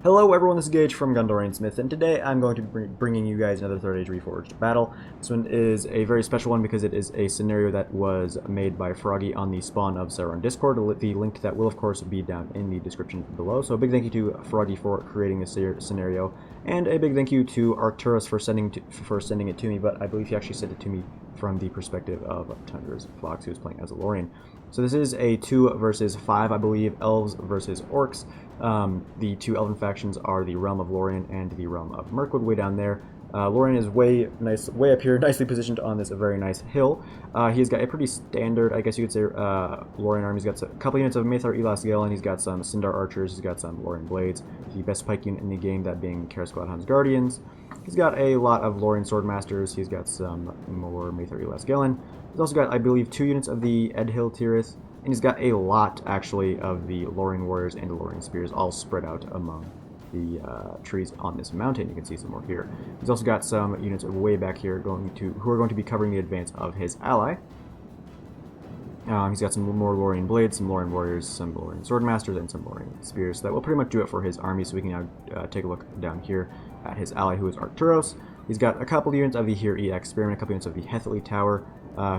Hello everyone, this is Gage from Gundorian Smith, and today I'm going to be bringing you guys another Third Age Reforged battle. This one is a very special one because it is a scenario that was made by Froggy on the Spawn of Sauron Discord. The link to that will of course be down in the description below, so a big thank you to Froggy for creating this scenario, and a big thank you to Arcturus for sending it to me, but I believe he actually sent it to me from the perspective of Tundra's Fox, who was playing as a Lorien. So this is a 2 versus 5, I believe, elves versus orcs. The two elven factions are the Realm of Lorien and the Realm of Mirkwood, way down there. Lorien is way up here, nicely positioned on this very nice hill. He's got a pretty standard, I guess you could say, Lorien army. He's got a couple units of Maethar Elas Galen, he's got some Sindar Archers, he's got some Lorien Blades, the best pike unit in the game, that being Karis Gladhound's Guardians. He's got a lot of Lorien Swordmasters, he's got some more Maethar Elas Galen. He's also got, I believe, 2 units of the Edhill Tirith, and he's got a lot, actually, of the Lorien Warriors and the Lorien Spears all spread out among the trees on this mountain. You can see some more here. He's also got some units way back here who are going to be covering the advance of his ally. He's got some more Lorien Blades, some Lorien Warriors, some Lorien Swordmasters, and some Lorien Spears. So that will pretty much do it for his army, so we can now take a look down here at his ally, who is Arcturus. He's got a couple units of the Here E Experiment, a couple units of the Hethely Tower,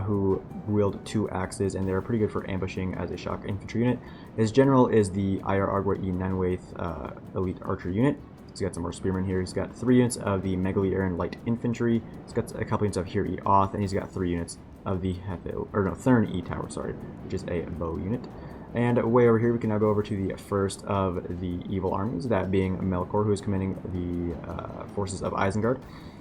who wield 2 axes, and they're pretty good for ambushing as a shock infantry unit. His general is the Ir Argua E Nanwaith elite archer unit. He's got some more spearmen here. He's got 3 units of the Megali Aaron light infantry. He's got a couple units of Here E Oth, and he's got 3 units of the Thurn E Tower, which is a bow unit. And way over here, we can now go over to the first of the evil armies, that being Melkor, who is commanding the forces of Isengard.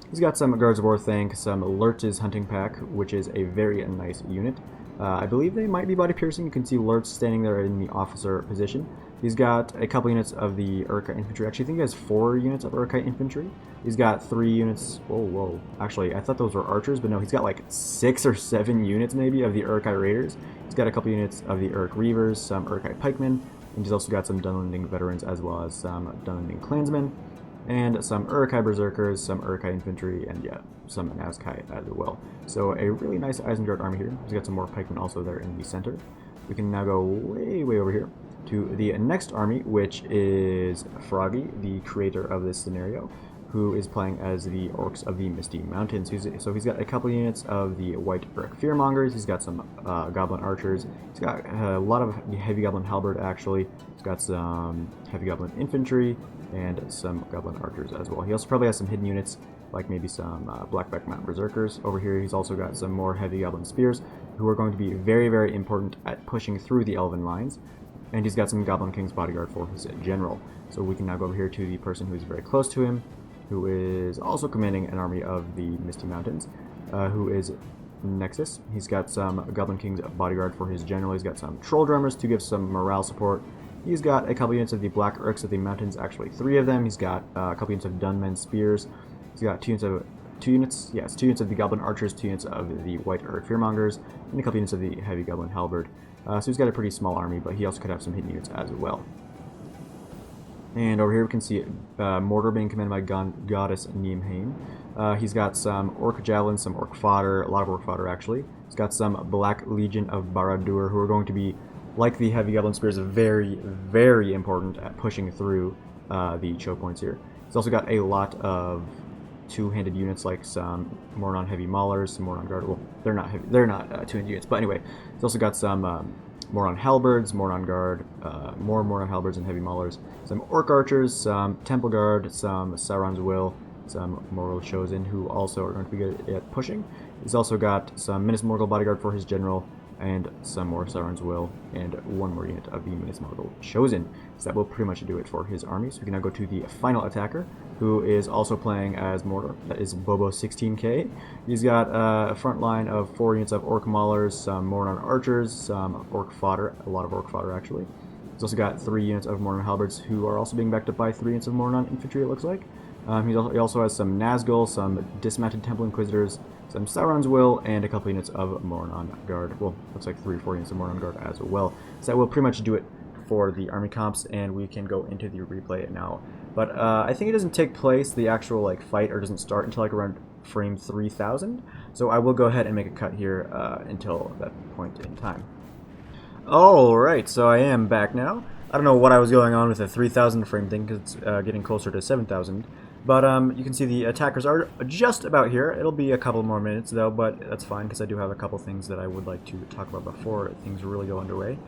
He's got some Guards of Orthanc, some Lurtz's Hunting Pack, which is a very nice unit. I believe they might be body piercing. You can see Lurtz standing there in the officer position. He's got a couple units of the Urka infantry. Actually, I think he has 4 units of Urka infantry. He's got 3 units. Whoa. Actually, I thought those were archers, but no, he's got like 6 or 7 units maybe of the Urkai Raiders. He's got a couple units of the Urk Reavers, some Urkai Pikemen, and he's also got some Dunlending veterans as well as some Dunlending clansmen, and some Urkai Berserkers, some Urkai infantry, and yeah, some Nazkai as well. So a really nice Isengard army here. He's got some more pikemen also there in the center. We can now go way over here to the next army, which is Froggy, the creator of this scenario, who is playing as the Orcs of the Misty Mountains. So he's got a couple units of the White Urk Fearmongers, he's got some Goblin Archers, he's got a lot of Heavy Goblin Halberd actually, he's got some Heavy Goblin Infantry, and some Goblin Archers as well. He also probably has some hidden units, like maybe some Blackback Mountain Berserkers. Over here he's also got some more Heavy Goblin Spears, who are going to be very important at pushing through the Elven lines. And he's got some Goblin King's Bodyguard for his general. So we can now go over here to the person who's very close to him, who is also commanding an army of the Misty Mountains, who is Nexus. He's got some Goblin King's Bodyguard for his general. He's got some Troll Drummers to give some morale support. He's got a couple units of the Black Urks of the Mountains, actually 3 of them. He's got a couple units of Dunmen Spears. He's got 2 units of the Goblin Archers, 2 units of the White Urk Fearmongers, and a couple units of the Heavy Goblin Halberd. So he's got a pretty small army, but he also could have some hidden units as well. And over here we can see Mordor being commanded by Goddess Niamhain. He's got some Orc Javelins, some Orc Fodder, a lot of Orc Fodder actually. He's got some Black Legion of Barad-dûr, who are going to be, like the Heavy Goblin Spears, very important at pushing through the choke points here. He's also got a lot of 2-handed units, like some Mornon Heavy Maulers, some Mornon Guard. Well, they're not 2-handed units, but anyway, he's also got some Mornon Halberds, Mornon Guard, more Mornon Halberds and Heavy Maulers, some Orc Archers, some Temple Guard, some Sauron's Will, some Morgul Chosen, who also are going to be good at pushing. He's also got some Minas Morgul Bodyguard for his general, and some more Sauron's Will, and 1 more unit of the Minas Morgul Chosen. So that will pretty much do it for his army. So we can now go to the final attacker, who is also playing as Mordor. That is Bobo 16K. He's got a front line of 4 units of Orc Maulers, some Mornon Archers, some Orc Fodder, a lot of Orc Fodder actually. He's also got 3 units of Mornon Halberds, who are also being backed up by 3 units of Mornon Infantry, it looks like. He also has some Nazgul, some Dismounted Temple Inquisitors, some Sauron's Will, and a couple units of Mornon Guard. Well, looks like 3 or 4 units of Mornon Guard as well. So that will pretty much do it for the army comps, and we can go into the replay now. But I think it doesn't take place, the actual fight, or doesn't start until around frame 3000. So I will go ahead and make a cut here until that point in time. Alright, so I am back now. I don't know what I was going on with the 3000 frame thing, because it's getting closer to 7000. But you can see the attackers are just about here. It'll be a couple more minutes though, but that's fine because I do have a couple things that I would like to talk about before things really go underway.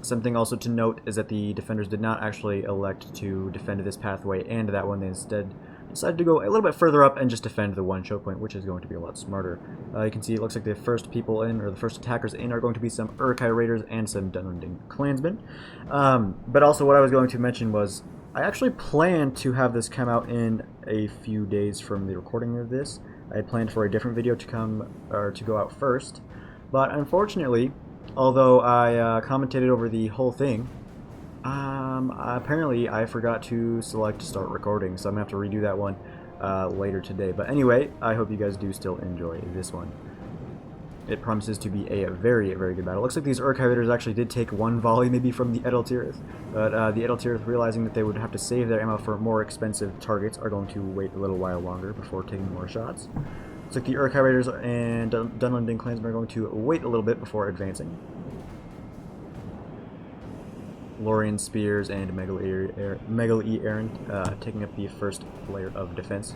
Something also to note is that the defenders did not actually elect to defend this pathway and that one. They instead decided to go a little bit further up and just defend the one choke point, which is going to be a lot smarter. You can see it looks like the first people in, or the first attackers in, are going to be some Uruk-hai raiders and some Dunlending clansmen. But also what I was going to mention was I actually planned to have this come out in a few days from the recording of this. I had planned for a different video to go out first, but unfortunately, although I commentated over the whole thing, apparently I forgot to select start recording, so I'm gonna have to redo that one later today. But anyway, I hope you guys do still enjoy this one. It promises to be a very, very good battle. Looks like these Uruk-hai raiders actually did take one volley maybe from the Edeltirith, but the Edeltirith, realizing that they would have to save their ammo for more expensive targets, are going to wait a little while longer before taking more shots. Looks like the Uruk-hai raiders and Dunlending clansmen are going to wait a little bit before advancing. Lorien spears and Megali taking up the first layer of defense.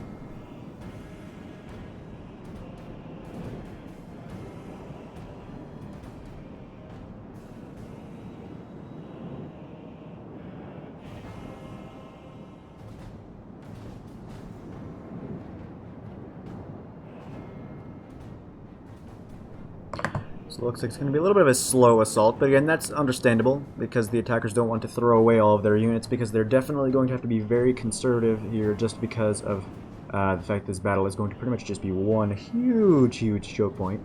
So it looks like it's going to be a little bit of a slow assault, but again, that's understandable because the attackers don't want to throw away all of their units, because they're definitely going to have to be very conservative here just because of the fact this battle is going to pretty much just be one huge choke point.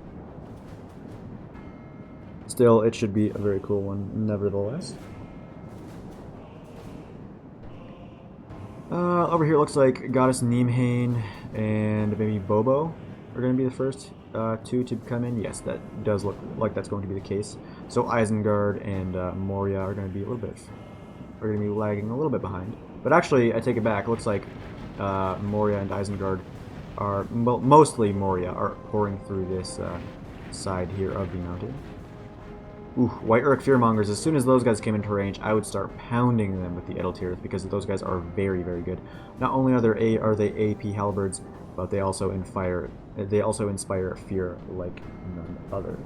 Still, it should be a very cool one nevertheless. Over here it looks like Goddess Nimhain and maybe Bobo are going to be the first two to come in. Yes, that does look like that's going to be the case. So Isengard and Moria are going to be lagging a little bit behind. But actually, I take it back. It looks like Moria and Isengard are mostly Moria are pouring through this side here of the mountain. Ooh, White Uruk Fearmongers. As soon as those guys came into range, I would start pounding them with the Edeltirith because those guys are very, very good. Not only are they AP halberds, but they also inspire fear like none other.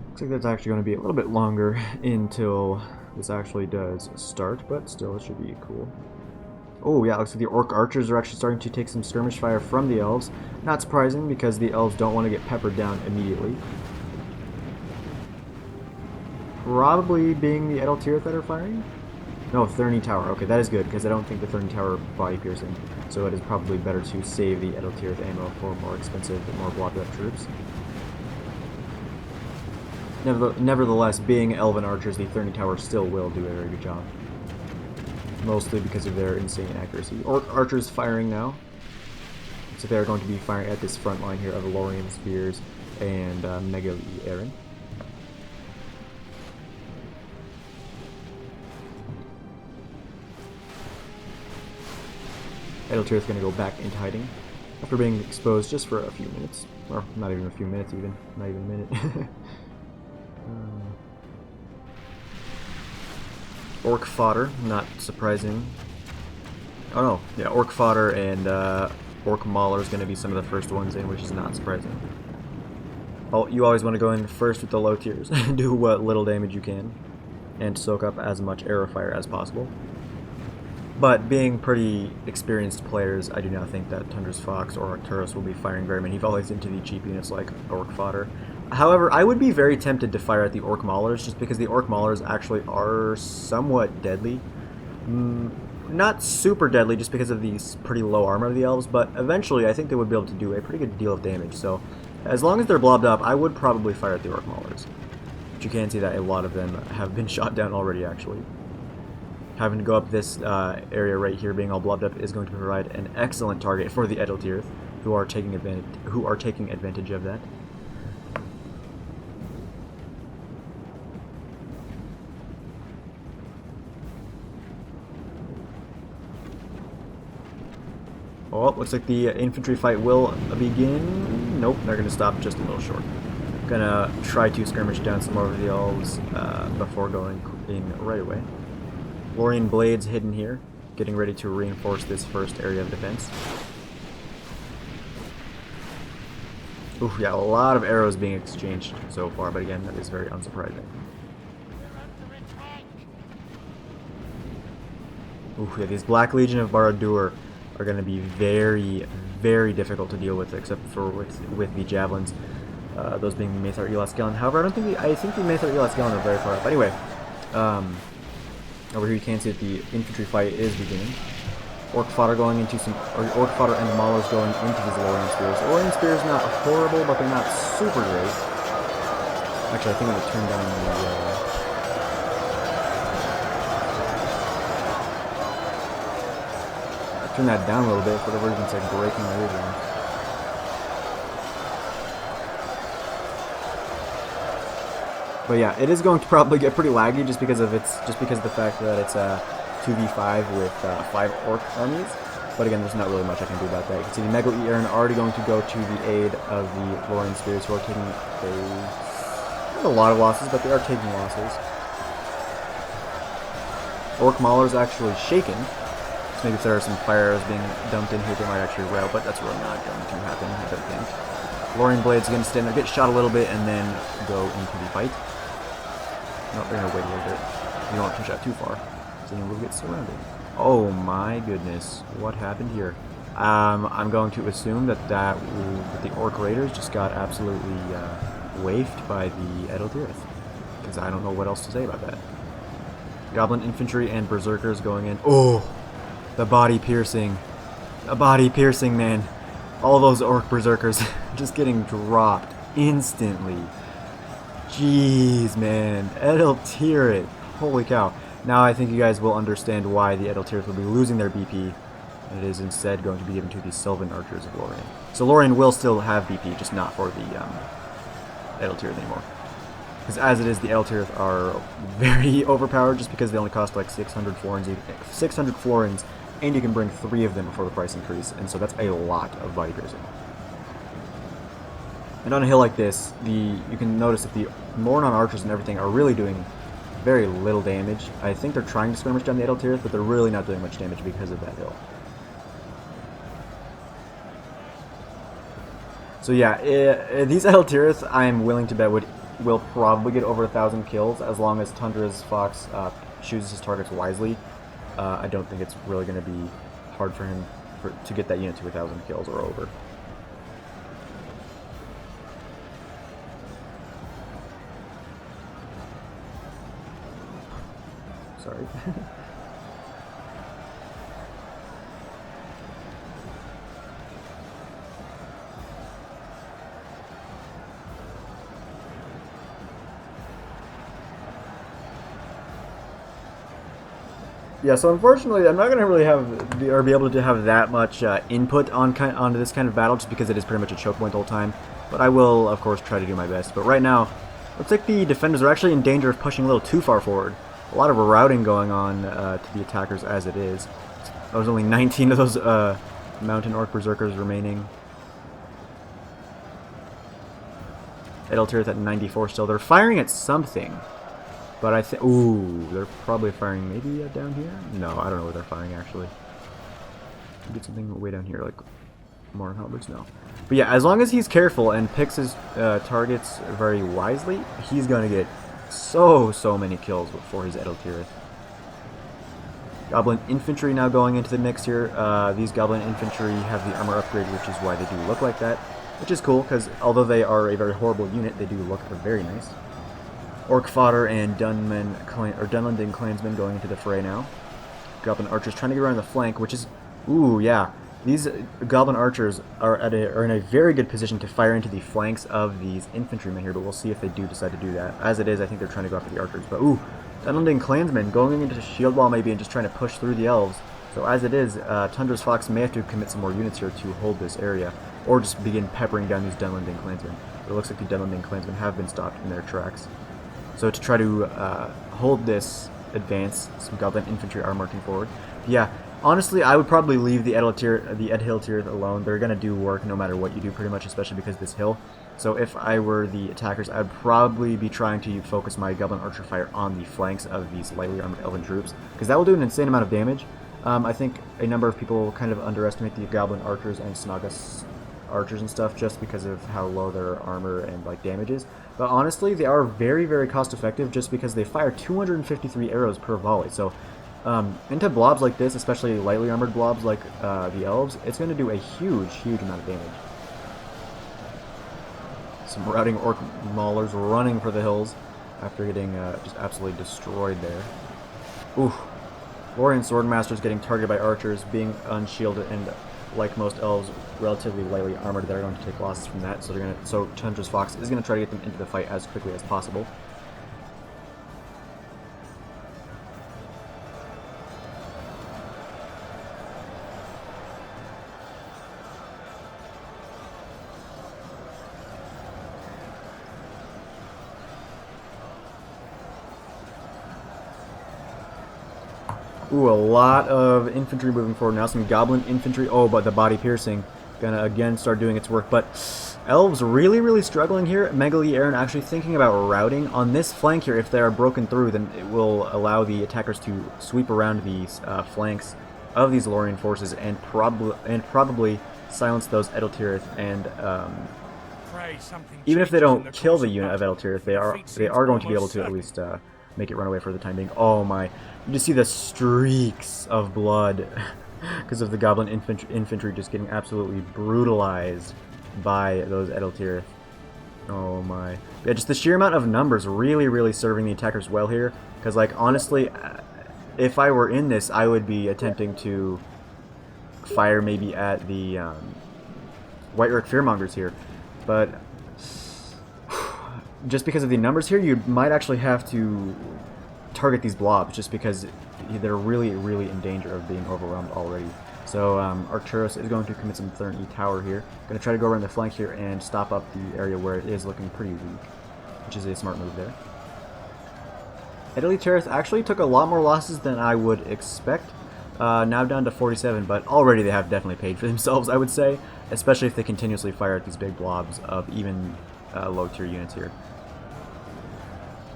Looks like that's actually going to be a little bit longer until this actually does start, but still it should be cool. Oh yeah, looks like the Orc archers are actually starting to take some skirmish fire from the elves. Not surprising, because the elves don't want to get peppered down immediately. Probably being the Edeltirith that are firing? No, Thurny Tower. Okay, that is good, because I don't think the Thurny Tower body piercing. So it is probably better to save the Edeltirith ammo for more expensive, more blocked up troops. Nevertheless, being elven archers, the Thurny Tower still will do a very good job. Mostly because of their insane accuracy. Orc archers firing now. So they're going to be firing at this front line here of Lorien spears and Megali Aaron. Edeltirith going to go back into hiding after being exposed just for a few minutes. Or not even a few minutes even. Not even a minute. Orc fodder, not surprising. Oh no, yeah, Orc fodder and Orc mauler is going to be some of the first ones in, which is not surprising. Oh, you always want to go in first with the low tiers, do what little damage you can, and soak up as much arrow fire as possible. But being pretty experienced players, I do not think that Tundra's Fox or Arcturus will be firing very many volleys into the cheap units like Orc fodder. However, I would be very tempted to fire at the Orc Maulers, just because the Orc Maulers actually are somewhat deadly. Not super deadly, just because of the pretty low armor of the elves, but eventually I think they would be able to do a pretty good deal of damage. So, as long as they're blobbed up, I would probably fire at the Orc Maulers. But you can see that a lot of them have been shot down already, actually. Having to go up this area right here, being all blobbed up, is going to provide an excellent target for the Edeltirith, who are taking advantage of that. Oh, looks like the infantry fight will begin. Nope, they're going to stop just a little short. Gonna try to skirmish down some more of the elves before going in right away. Lorien blades hidden here, getting ready to reinforce this first area of defense. Ooh, yeah, a lot of arrows being exchanged so far, but again, that is very unsurprising. Ooh, yeah, these Black Legion of Barad-dûr are going to be very, very difficult to deal with, except for with the javelins, those being the Maethar Elasgalen. However, I think the Maethar Elasgalen are very far up. Anyway, over here you can see that the infantry fight is beginning. Orc fodder going into Orc fodder and maulers going into these Lorien spears. Lorien spears not horrible, but they're not super great. Actually, I think I'm gonna turn down the. Turn that down a little bit for whatever reason. It's like breaking my eardrums. But yeah, it is going to probably get pretty laggy just because of the fact that it's a 2v5 with 5 orc armies. But again, there's not really much I can do about that. You can see the Megal-Earn already going to go to the aid of the Lorien Spears, who are taking not a lot of losses, but they are taking losses. Orc Mauler's actually shaken. So maybe if there are some fire arrows being dumped in here, they might actually rail, but that's really not going to happen, I don't think. Lorien Blades again stand there, get shot a little bit, and then go into the fight. No, they're going to wait a little bit. You don't want to push out too far, so then we'll get surrounded. Oh my goodness, what happened here? I'm going to assume that the Orc Raiders just got absolutely wafted by the Edeltirith, because I don't know what else to say about that. Goblin Infantry and Berserkers going in. Oh, the body piercing. The body piercing, man. All those Orc Berserkers just getting dropped instantly. Jeez, man. Edeltirith. Holy cow. Now I think you guys will understand why the Edeltirith will be losing their BP, and it is instead going to be given to the Sylvan Archers of Lorien. So Lorien will still have BP, just not for the Edeltirith anymore. Because as it is, the Edeltirith are very overpowered just because they only cost like 600 florins, and you can bring 3 of them before the price increase, and so that's a lot of body piercing. And on a hill like this, you can notice that the Mornon archers and everything are really doing very little damage. I think they're trying to skirmish down the Edeltirith, but they're really not doing much damage because of that hill. So yeah, these Edeltirith, I'm willing to bet will probably get over 1,000 kills as long as Tundra's Fox chooses his targets wisely. I don't think it's really going to be hard for him to get that unit to 1,000 kills or over. Sorry. Yeah, so unfortunately, I'm not going to really be able to have that much input onto this kind of battle, just because it is pretty much a choke point the whole time. But I will, of course, try to do my best. But right now, looks like the defenders are actually in danger of pushing a little too far forward. A lot of routing going on to the attackers as it is. There's only 19 of those Mountain Orc Berserkers remaining. Edeltirith at 94 still. They're firing at something. But I think... Ooh, they're probably firing maybe down here? No, I don't know where they're firing, actually. Get something way down here, like more halberds? No. But yeah, as long as he's careful and picks his targets very wisely, he's going to get so many kills for his Edeltirith. Goblin Infantry now going into the mix here. These Goblin Infantry have the armor upgrade, which is why they do look like that. Which is cool, because although they are a very horrible unit, they do look very nice. Orc Fodder and Dunlending Clansmen going into the fray now. Goblin Archers trying to get around the flank, which is... Ooh, yeah. These Goblin Archers are in a very good position to fire into the flanks of these infantrymen here, but we'll see if they do decide to do that. As it is, I think they're trying to go after the Archers. But ooh, Dunlending Clansmen going into the shield wall maybe and just trying to push through the elves. So as it is, Tundra's Fox may have to commit some more units here to hold this area, or just begin peppering down these Dunlending Clansmen. But it looks like the Dunlending Clansmen have been stopped in their tracks. So to try to hold this advance, some Goblin Infantry are marching forward. But yeah, Honestly, I would probably leave the Edhiltir alone. They're going to do work no matter what you do pretty much, especially because of this hill. So if I were the attackers, I'd probably be trying to focus my Goblin Archer Fire on the flanks of these lightly armored Elven troops, because that will do an insane amount of damage. I think a number of people kind of underestimate the Goblin Archers and Snagas Archers and stuff just because of how low their armor and like damage is. But honestly, they are very, very cost effective just because they fire 253 arrows per volley. So into blobs like this, especially lightly armored blobs like the elves, it's going to do a huge, huge amount of damage. Some routing orc maulers running for the hills after getting just absolutely destroyed there. Ooh. Lorien Swordmasters getting targeted by archers, being unshielded, and like most elves, relatively lightly armored. They're going to take losses from that, so Tundra's Fox is going to try to get them into the fight as quickly as possible. Ooh, a lot of infantry moving forward now. Some goblin infantry. Oh, but the body piercing gonna again start doing its work. But elves really, really struggling here. Megali Aaron actually thinking about routing on this flank here. If they are broken through, then it will allow the attackers to sweep around these flanks of these Lorien forces and probably silence those Ediltirith. And even if they don't kill the unit of Ediltirith, they are going to be able to at least make it run away for the time being. Oh my. You just see the streaks of blood because of the goblin infantry just getting absolutely brutalized by those Ediltirith. Oh my. Yeah, just the sheer amount of numbers really, really serving the attackers well here. Because, like, honestly, if I were in this, I would be attempting to fire maybe at the White Orc Fearmongers here. But just because of the numbers here, you might actually have to target these blobs just because they're really, really in danger of being overwhelmed already. So Arcturus is going to commit some Thurn E Tower here. Going to try to go around the flank here and stop up the area where it is looking pretty weak, which is a smart move there. Ediltirith actually took a lot more losses than I would expect. Now down to 47, but already they have definitely paid for themselves, I would say, especially if they continuously fire at these big blobs of even low tier units here.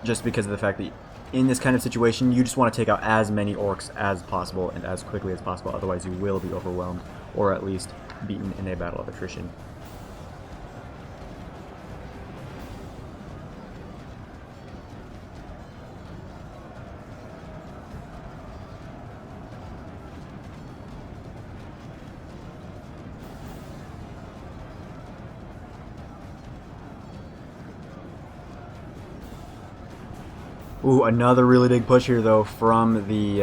Just because of the fact that in this kind of situation, you just want to take out as many orcs as possible and as quickly as possible, otherwise you will be overwhelmed, or at least beaten in a battle of attrition. Ooh, another really big push here, though, from the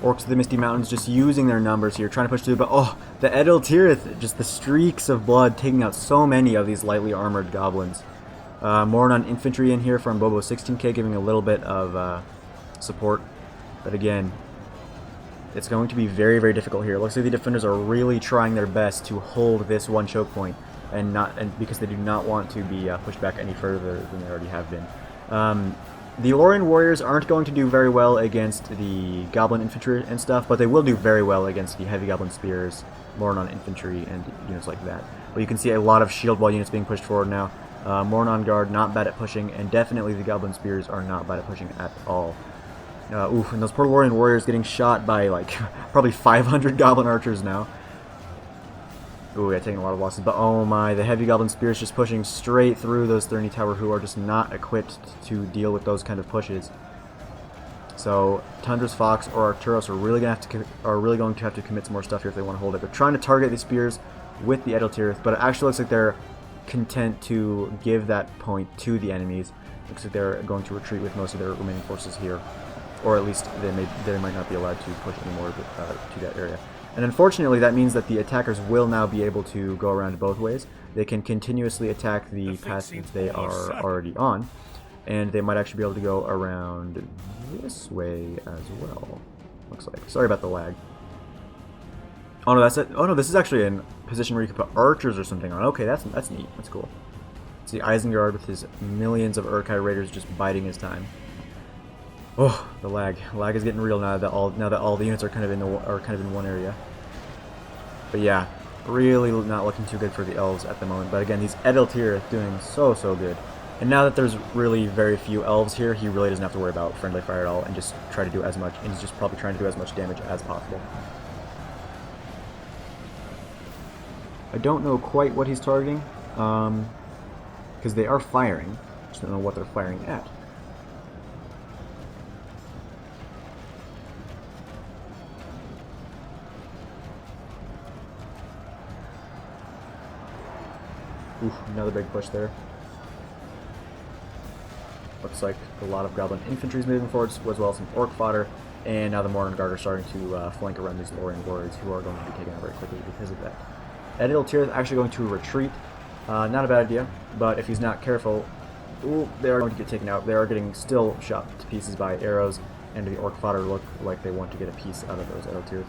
Orcs of the Misty Mountains, just using their numbers here, trying to push through, but oh, the Ediltirith, just the streaks of blood, taking out so many of these lightly armored goblins. Moron infantry in here from Bobo 16k, giving a little bit of support, but again, it's going to be very, very difficult here. It looks like the defenders are really trying their best to hold this one choke point, and because they do not want to be pushed back any further than they already have been. The Lorien warriors aren't going to do very well against the goblin infantry and stuff, but they will do very well against the heavy goblin spears, Moron infantry, and units like that. But you can see a lot of shield wall units being pushed forward now. Moron guard not bad at pushing, and definitely the goblin spears are not bad at pushing at all. Oof, and those poor Lorien warriors getting shot by like probably 500 goblin archers now. Ooh, yeah, taking a lot of losses, but oh my, the heavy goblin spears just pushing straight through those Thurn E Tower, who are just not equipped to deal with those kind of pushes. So Tundra's Fox or Arcturus are really going to have to commit some more stuff here if they want to hold it. They're trying to target the spears with the Ediltirith, but it actually looks like they're content to give that point to the enemies. Looks like they're going to retreat with most of their remaining forces here, or at least they might not be allowed to push anymore to that area. And unfortunately, that means that the attackers will now be able to go around both ways. They can continuously attack the paths that they are already on, and they might actually be able to go around this way as well, looks like. Sorry about the lag. Oh no, that's it. Oh no, this is actually a position where you can put archers or something on. Okay, that's neat. That's cool. See Isengard with his millions of Urkai raiders just biding his time. Oh, the lag. Lag is getting real now that all the units are kind of in one area. But yeah, really not looking too good for the elves at the moment. But again, these Edeltyr doing so good. And now that there's really very few elves here, he really doesn't have to worry about friendly fire at all, and just try to do as much. And he's just probably trying to do as much damage as possible. I don't know quite what he's targeting, because they are firing. Just don't know what they're firing at. Oof, another big push there. Looks like a lot of goblin infantry is moving forward, as well as some orc fodder, and now the Morning Guard are starting to flank around these Lorien warriors, who are going to be taken out very quickly because of that. Edeltyr is actually going to retreat. Not a bad idea, but if he's not careful, ooh, they are going to get taken out. They are getting still shot to pieces by arrows, and the orc fodder look like they want to get a piece out of those Edeltyr.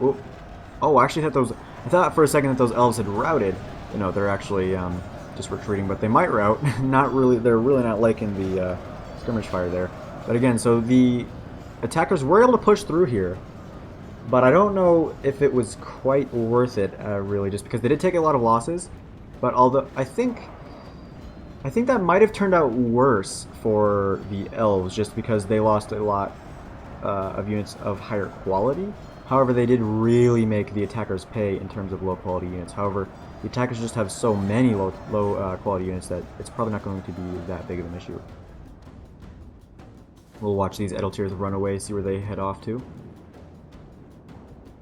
Ooh. Oh, I actually I thought for a second that those elves had routed. No, they're actually just retreating, but they might rout. Not really. They're really not liking the skirmish fire there. But again, so the attackers were able to push through here, but I don't know if it was quite worth it, really, just because they did take a lot of losses. But although I think that might have turned out worse for the elves, just because they lost a lot of units of higher quality. However, they did really make the attackers pay in terms of low-quality units. However, the attackers just have so many low-quality units that it's probably not going to be that big of an issue. We'll watch these Edeltyrs run away, see where they head off to.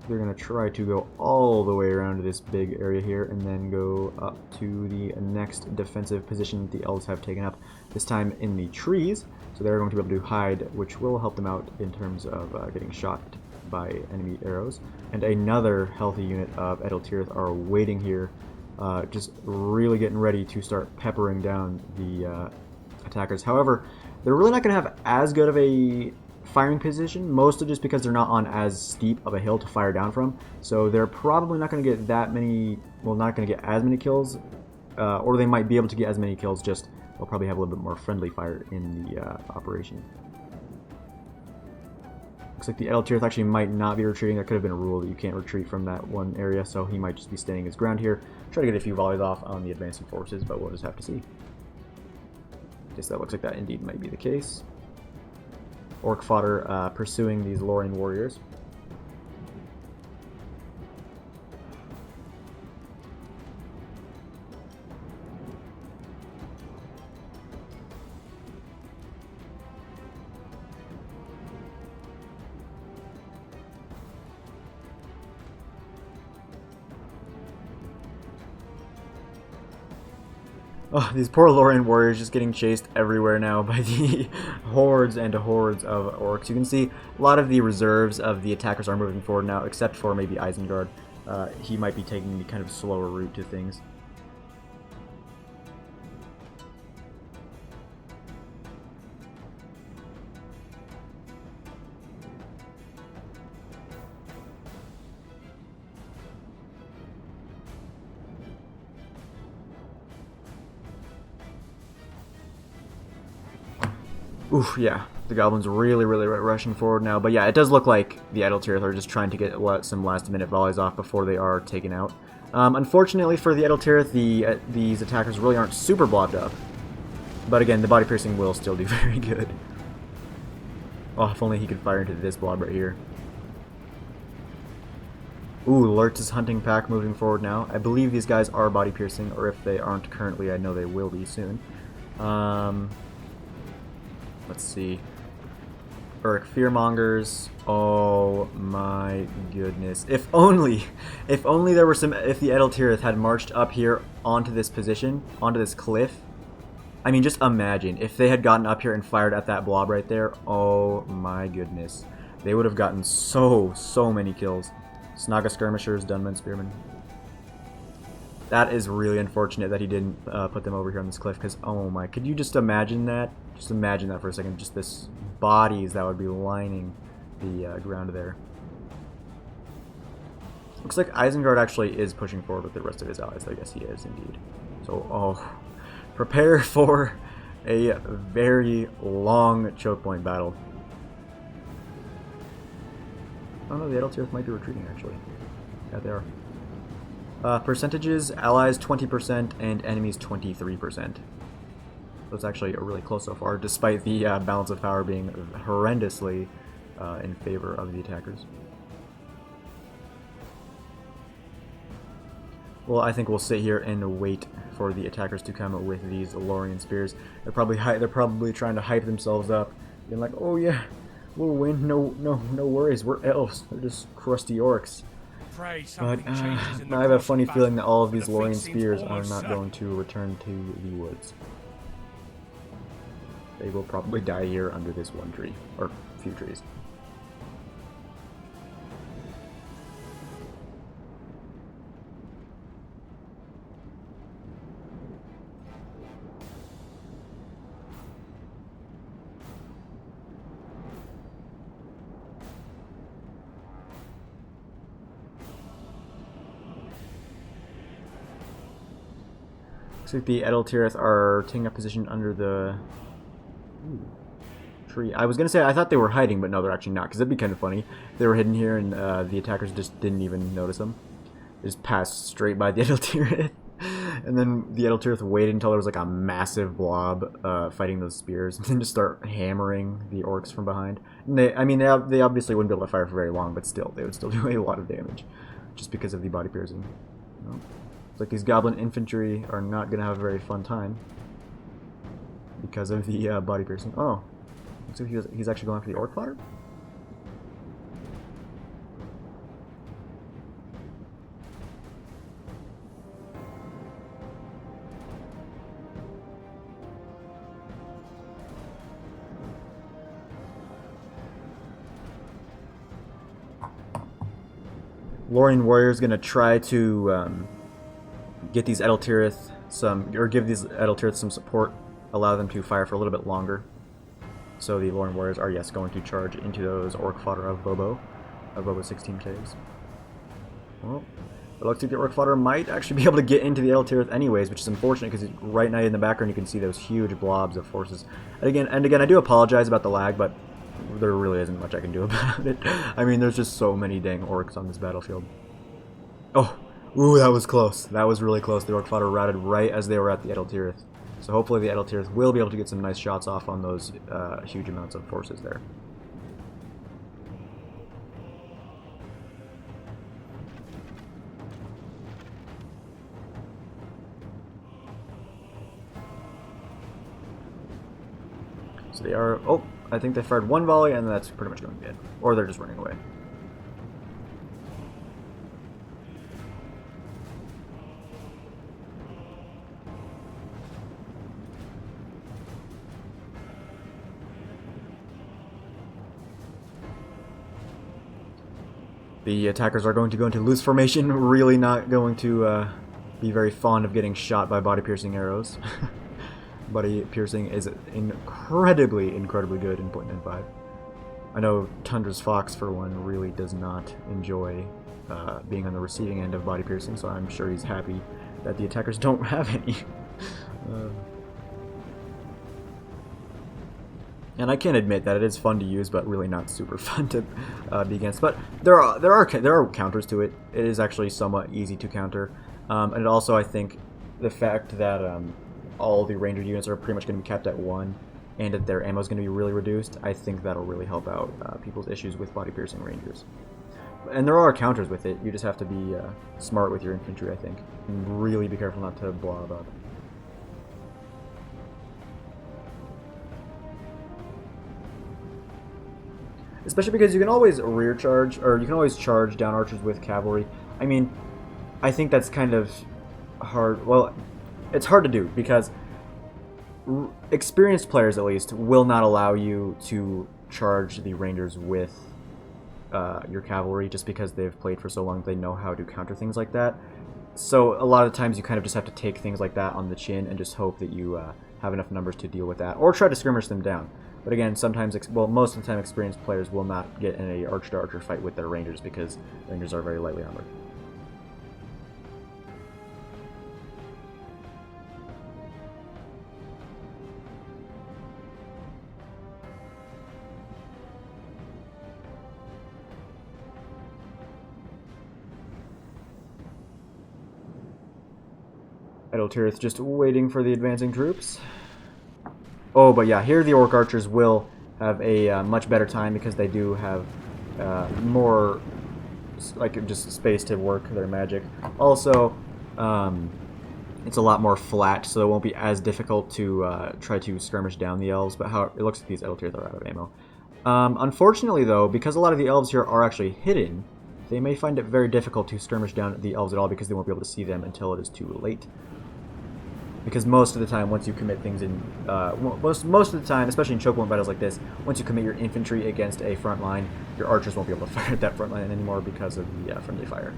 They're going to try to go all the way around to this big area here, and then go up to the next defensive position the elves have taken up, this time in the trees. So they're going to be able to hide, which will help them out in terms of getting shot by enemy arrows. And another healthy unit of Edeltyr are waiting here, just really getting ready to start peppering down the attackers. However, they're really not going to have as good of a firing position, mostly just because they're not on as steep of a hill to fire down from. So they're probably not going to get that many, well, not going to get as many kills, or they might be able to get as many kills, just they'll probably have a little bit more friendly fire in the operation. Looks like the Edeltyr actually might not be retreating. There could have been a rule that you can't retreat from that one area, so he might just be standing his ground here. Try to get a few volleys off on the advancing forces, but we'll just have to see. Guess that looks like that indeed might be the case. Orc fodder pursuing these Lorien warriors. Oh, these poor Lorien warriors just getting chased everywhere now by the hordes and hordes of orcs. You can see a lot of the reserves of the attackers are moving forward now, except for maybe Isengard. He might be taking the kind of slower route to things. Oof, yeah, the goblins really rushing forward now. But yeah, it does look like the Edeltyr are just trying to get some last-minute volleys off before they are taken out. Unfortunately for the Edeltyr, these attackers really aren't super blobbed up. But again, the body piercing will still do very good. Oh, if only he could fire into this blob right here. Ooh, Lurtz's hunting pack moving forward now. I believe these guys are body piercing, or if they aren't currently, I know they will be soon. Let's see. Urk Fearmongers. Oh my goodness. If only there were some, if the Edeltyr had marched up here onto this position, onto this cliff. I mean, just imagine if they had gotten up here and fired at that blob right there. Oh my goodness. They would have gotten so many kills. Snaga Skirmishers, Dunman Spearmen. That is really unfortunate that he didn't put them over here on this cliff, because, oh my, could you just imagine that? Just imagine that for a second, just this bodies that would be lining the ground there. Looks like Isengard actually is pushing forward with the rest of his allies. I guess he is indeed. So, oh, prepare for a very long choke point battle. Oh no, the Edeltirith might be retreating actually. Yeah, they are. Percentages, allies 20% and enemies 23%. So it's actually really close so far, despite the balance of power being horrendously in favor of the attackers. Well, I think we'll sit here and wait for the attackers to come with these Lorien spears. They're probably trying to hype themselves up, being like, "Oh yeah, we'll win. No worries. We're elves. They're just crusty orcs." But I have a funny feeling that all of these Lorien spears are not going to return to the woods. They will probably die here under this one tree, or few trees. Looks like the Edeltirith are taking up position under the tree. I was gonna say I thought they were hiding, but no, they're actually not, because that'd be kind of funny. They were hidden here, and the attackers just didn't even notice them. They just passed straight by the Edeltirith, and then the Edeltirith waited until there was like a massive blob fighting those spears, and then just start hammering the orcs from behind. And they obviously wouldn't be able to fire for very long, but still, they would still do a lot of damage, just because of the body piercing. No. It's like these goblin infantry are not going to have a very fun time because of the body piercing. Oh, looks like he's actually going for the orc fodder? Lorien warrior's going to try to get these Edeltirith give these Edeltirith some support, allow them to fire for a little bit longer. So the Lorien warriors are, yes, going to charge into those orc fodder of Bobo 16 caves. Well, it looks like the orc fodder might actually be able to get into the Edeltirith anyways, which is unfortunate because right now in the background you can see those huge blobs of forces. And again, I do apologize about the lag, but there really isn't much I can do about it. I mean, there's just so many dang orcs on this battlefield. Oh, ooh, that was close. That was really close. The orc fodder routed right as they were at the Edeltirith. So hopefully the Edeltirith will be able to get some nice shots off on those huge amounts of forces there. So they are... Oh, I think they fired one volley and that's pretty much going to be it. Or they're just running away. The attackers are going to go into loose formation, really not going to be very fond of getting shot by body-piercing arrows. Body-piercing is incredibly good in 0.95. I know Tundra's Fox, for one, really does not enjoy being on the receiving end of body-piercing, so I'm sure he's happy that the attackers don't have any. And I can admit that it is fun to use, but really not super fun to be against. But there are counters to it. It is actually somewhat easy to counter, and it also, I think, the fact that all the ranger units are pretty much going to be kept at 1, and that their ammo is going to be really reduced, I think that'll really help out people's issues with body-piercing rangers. And there are counters with it. You just have to be smart with your infantry, I think, and really be careful not to blob up. Especially because you can always rear charge, or you can always charge down archers with cavalry. I mean, I think that's kind of hard. Well, it's hard to do because experienced players, at least, will not allow you to charge the rangers with your cavalry just because they've played for so long they know how to counter things like that. So a lot of times you kind of just have to take things like that on the chin and just hope that you have enough numbers to deal with that, or try to skirmish them down. But again, sometimes, well, most of the time experienced players will not get in a archer-to-archer fight with their rangers because rangers are very lightly armored. Edeltirith just waiting for the advancing troops. Oh, but yeah, here the Orc Archers will have a much better time because they do have more, like, just space to work their magic. Also, it's a lot more flat, so it won't be as difficult to try to skirmish down the elves, but how it looks like these Edeltirith are out of ammo. Unfortunately, though, because a lot of the elves here are actually hidden, they may find it very difficult to skirmish down the elves at all because they won't be able to see them until it is too late. Because most of the time, once you commit things in... most of the time, especially in choke point battles like this, once you commit your infantry against a front line, your archers won't be able to fire at that front line anymore because of the friendly fire.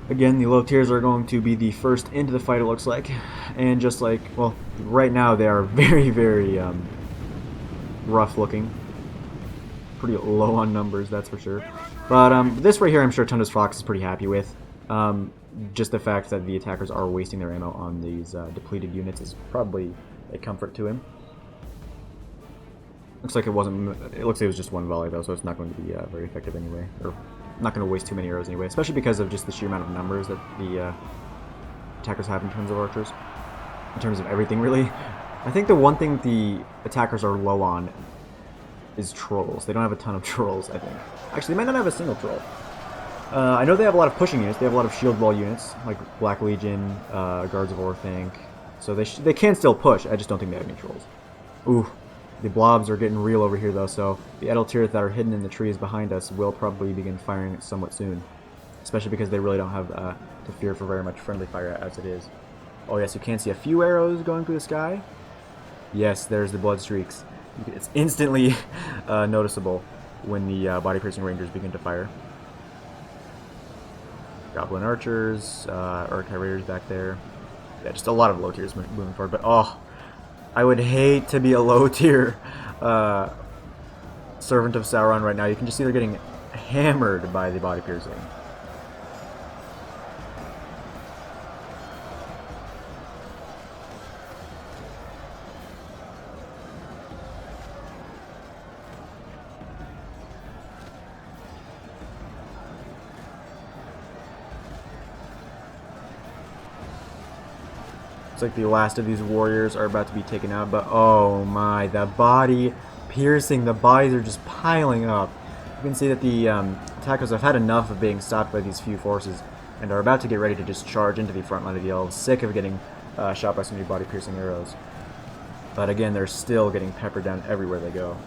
Again, the low tiers are going to be the first into the fight, it looks like. And just like, well, right now they are very, very rough looking. Pretty low on numbers, that's for sure. But this right here, I'm sure Thranduil's Fox is pretty happy with. Just the fact that the attackers are wasting their ammo on these depleted units is probably a comfort to him. Looks like it wasn't. It looks like it was just one volley though, so it's not going to be very effective anyway. Or not going to waste too many arrows anyway, especially because of just the sheer amount of numbers that the attackers have in terms of archers. In terms of everything, really. I think the one thing the attackers are low on is trolls. They don't have a ton of trolls, I think. Actually, they might not have a single troll. I know they have a lot of pushing units. They have a lot of shield wall units, like Black Legion, Guards of Orthanc. So they can still push. I just don't think they have any trolls. Ooh. The blobs are getting real over here, though, so the Edeltirith that are hidden in the trees behind us will probably begin firing somewhat soon. Especially because they really don't have to fear for very much friendly fire as it is. Oh yes, you can see a few arrows going through the sky. Yes, there's the blood streaks. It's instantly noticeable when the body-piercing rangers begin to fire. Goblin archers, Urkai raiders back there. Yeah, just a lot of low tiers moving forward, but oh... I would hate to be a low tier servant of Sauron right now. You can just see they're getting hammered by the body piercing. Like the last of these warriors are about to be taken out, but oh my, the body piercing, the bodies are just piling up. You can see that the attackers have had enough of being stopped by these few forces and are about to get ready to just charge into the front line of the elves, sick of getting shot by so many body piercing arrows. But again, they're still getting peppered down everywhere they go.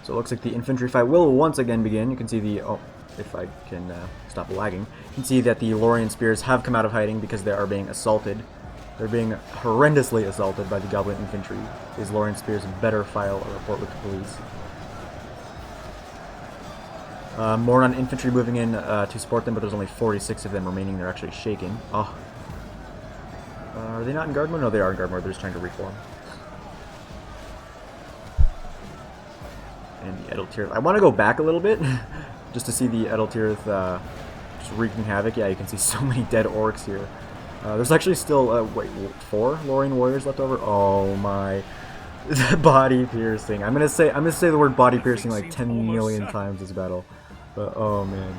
So it looks like the infantry fight will once again begin. You can see the... oh, if I can stop lagging. You can see that the Lorien spears have come out of hiding because they are being assaulted. They're being horrendously assaulted by the Goblin infantry. These Lorien spears better file a report with the police. More on infantry moving in to support them, but there's only 46 of them remaining. They're actually shaking. Oh. Are they not in guard mode? No, they are in guard mode. They're just trying to reform. And the Edeltirith. I want to go back a little bit just to see the Edeltirith just wreaking havoc. Yeah, you can see so many dead orcs here. There's actually still wait, 4 Lorien warriors left over. Oh my, the body piercing. I'm gonna say the word body piercing like 10 million times this battle, but oh man.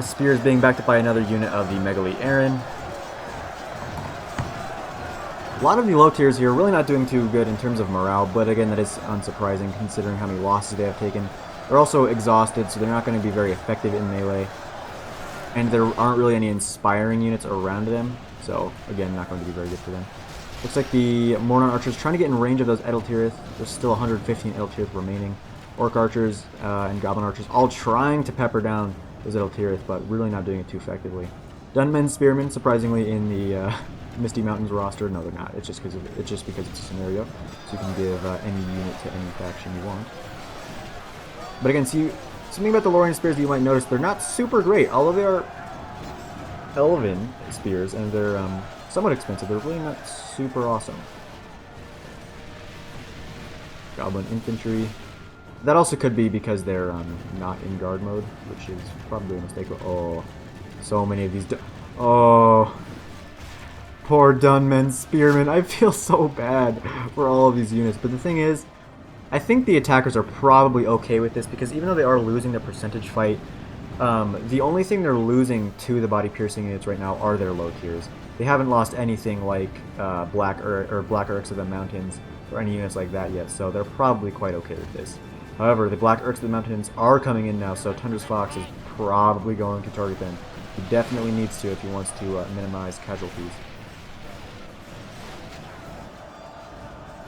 Spears being backed up by another unit of the Megali Aaron. A lot of the low tiers here really not doing too good in terms of morale, but again, that is unsurprising considering how many losses they have taken. They're also exhausted, so they're not going to be very effective in melee. And there aren't really any inspiring units around them, so again, not going to be very good for them. Looks like the Mornon archers trying to get in range of those Edeltirith. There's still 115 Edeltirith remaining. Orc archers and goblin archers all trying to pepper down those Edeltirith, but really not doing it too effectively. Dunmen spearmen, surprisingly, in the Misty Mountains roster. No, they're not. It's just because it's a scenario, so you can give any unit to any faction you want. But again, see, something about the Lorien spears that you might notice, they're not super great. Although they are elven spears and they're somewhat expensive, they're really not super awesome. Goblin infantry. That also could be because they're not in guard mode, which is probably a mistake. Oh, so many of these. Oh, poor Dunmen spearmen. I feel so bad for all of these units. But the thing is, I think the attackers are probably okay with this because even though they are losing the percentage fight, the only thing they're losing to the body piercing units right now are their low tiers. They haven't lost anything like Black Orcs of the Mountains or any units like that yet, so they're probably quite okay with this. However, the Black Orcs of the Mountains are coming in now, so Tundra's Fox is probably going to target them. He definitely needs to if he wants to minimize casualties.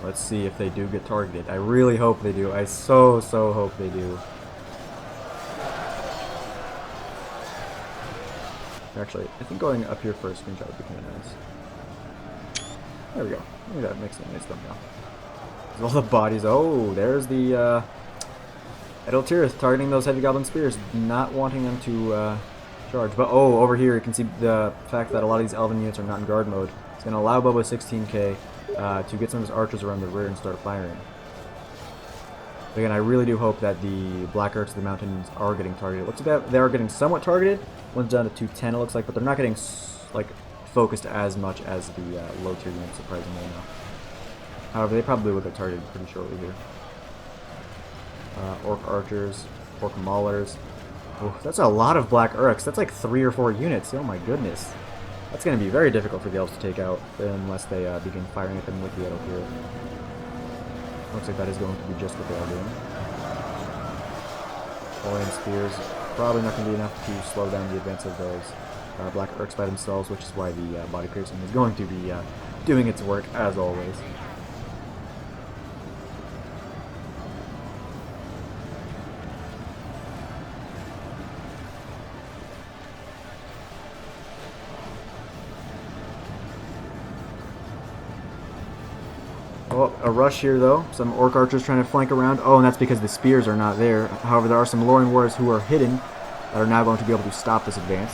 Let's see if they do get targeted. I really hope they do. I so hope they do. Actually, I think going up here for a screenshot would be kind of nice. There we go. Maybe that makes a nice thumbnail. All the bodies. Oh, there's the Edeltirith targeting those heavy goblin spears, not wanting them to charge. But oh, over here you can see the fact that a lot of these elven units are not in guard mode. It's going to allow Bubba 16k to get some of his archers around the rear and start firing. But again, I really do hope that the Black Orcs of the Mountains are getting targeted. It looks like they are getting somewhat targeted. One's down to 210, it looks like, but they're not getting like focused as much as the low tier units, surprisingly enough. However, they probably will get targeted pretty shortly here. Orc archers, orc maulers. Oh, that's a lot of Black Orcs. That's like 3 or 4 units. Oh my goodness. That's going to be very difficult for the elves to take out unless they begin firing at them with the Edeltirith. Looks like that is going to be just what they are doing. Lorien spears, probably not going to be enough to slow down the advance of those Black Orcs by themselves, which is why the body piercing is going to be doing its work as always. Oh, a rush here though. Some orc archers trying to flank around. Oh, and that's because the spears are not there. However, there are some Lorien warriors who are hidden that are now going to be able to stop this advance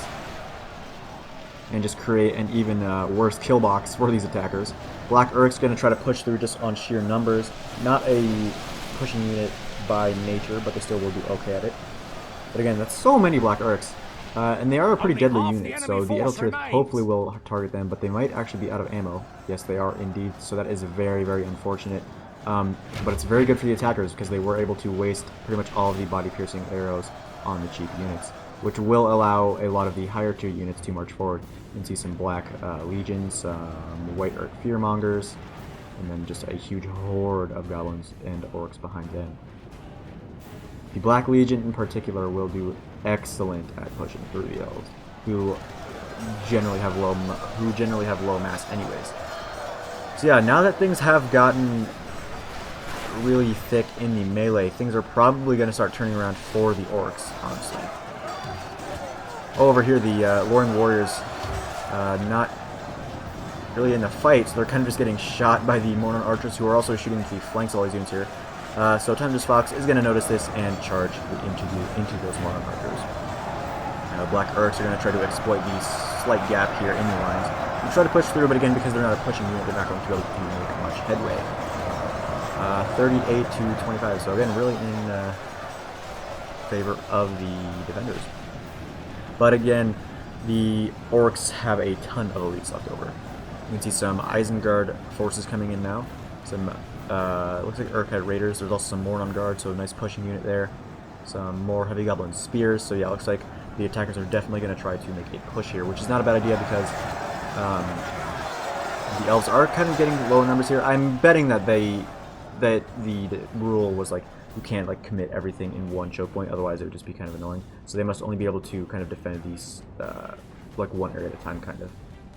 and just create an even worse kill box for these attackers. Black Orcs going to try to push through just on sheer numbers. Not a pushing unit by nature, but they still will do okay at it. But again, that's so many Black Orcs. And they are a pretty deadly unit, so the Edeltirith hopefully will target them, but they might actually be out of ammo. Yes, they are indeed, so that is very unfortunate. But it's very good for the attackers because they were able to waste pretty much all of the body-piercing arrows on the cheap units, which will allow a lot of the higher tier units to march forward. You can see some Black Legions, White Orc Fearmongers, and then just a huge horde of goblins and orcs behind them. The Black Legion in particular will do excellent at pushing through the elves, who generally have low mass anyways. So yeah, now that things have gotten really thick in the melee, things are probably going to start turning around for the orcs, honestly. Over here, the Lorien warriors not really in the fight, so they're kind of just getting shot by the Mornon archers, who are also shooting the flanks of all these units here. So Tundra's Fox is going to notice this and charge into those Mornon archers. Black Orcs are going to try to exploit the slight gap here in the lines and try to push through, but again, because they're not a pushing unit, they're not going to be able to make much headway. 38 to 25, so again, really in favor of the defenders. But again, the orcs have a ton of elites left over. You can see some Isengard forces coming in now. Some looks like Urkhead Raiders. There's also some Mornon Guard, so a nice pushing unit there. Some more Heavy Goblin Spears. So yeah, it looks like the attackers are definitely going to try to make a push here, which is not a bad idea because the elves are kind of getting low numbers here. I'm betting that the rule was like you can't like commit everything in one choke point, otherwise it would just be kind of annoying. So they must only be able to kind of defend these like one area at a time, kind of,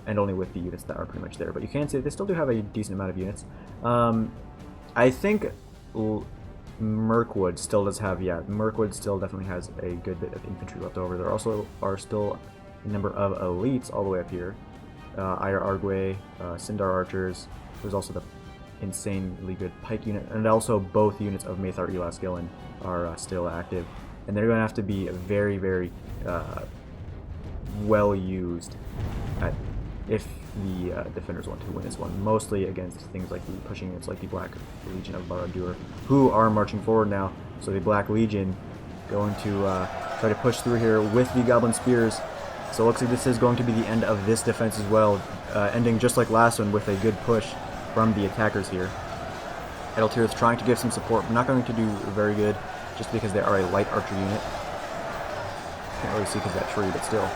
and only with the units that are pretty much there. But you can see they still do have a decent amount of units. I think Mirkwood still does have, yeah, Mirkwood still definitely has a good bit of infantry left over. There also are still a number of elites all the way up here. Ire Argue, Sindar Archers. There's also the insanely good pike unit, and also both units of Maethar Elas Gillen are still active, and they're going to have to be very, very well used if the defenders want to win this one, mostly against things like the pushing units like the Black Legion of Barad-dûr, who are marching forward now. So the Black Legion going to try to push through here with the Goblin Spears. So it looks like this is going to be the end of this defense as well, ending just like last one with a good push from the attackers here. Edeltirith trying to give some support, but not going to do very good just because they are a light archer unit. Can't really see because of that tree, but still.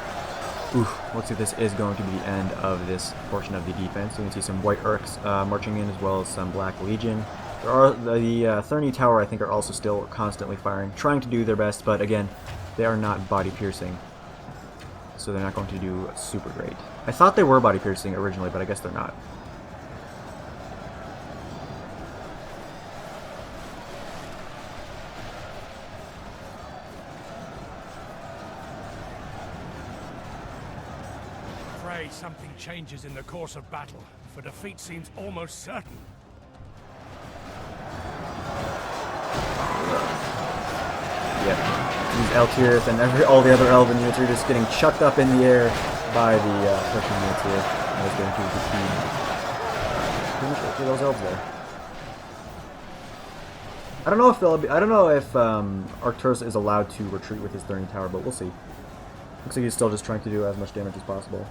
Oof, looks like this is going to be the end of this portion of the defense. You can see some white orcs marching in, as well as some Black Legion. There are the Thranduil Tower, I think, are also still constantly firing, trying to do their best, but again, they are not body piercing, so they're not going to do super great. I thought they were body piercing originally, but I guess they're not. Something changes in the course of battle, for defeat seems almost certain. Yep. These Eltirith and all the other elven units are just getting chucked up in the air by the pushing units here. And it's going to defeat pretty much those elves there. I don't know if Arcturus is allowed to retreat with his Thranduil Tower, but we'll see. Looks like he's still just trying to do as much damage as possible.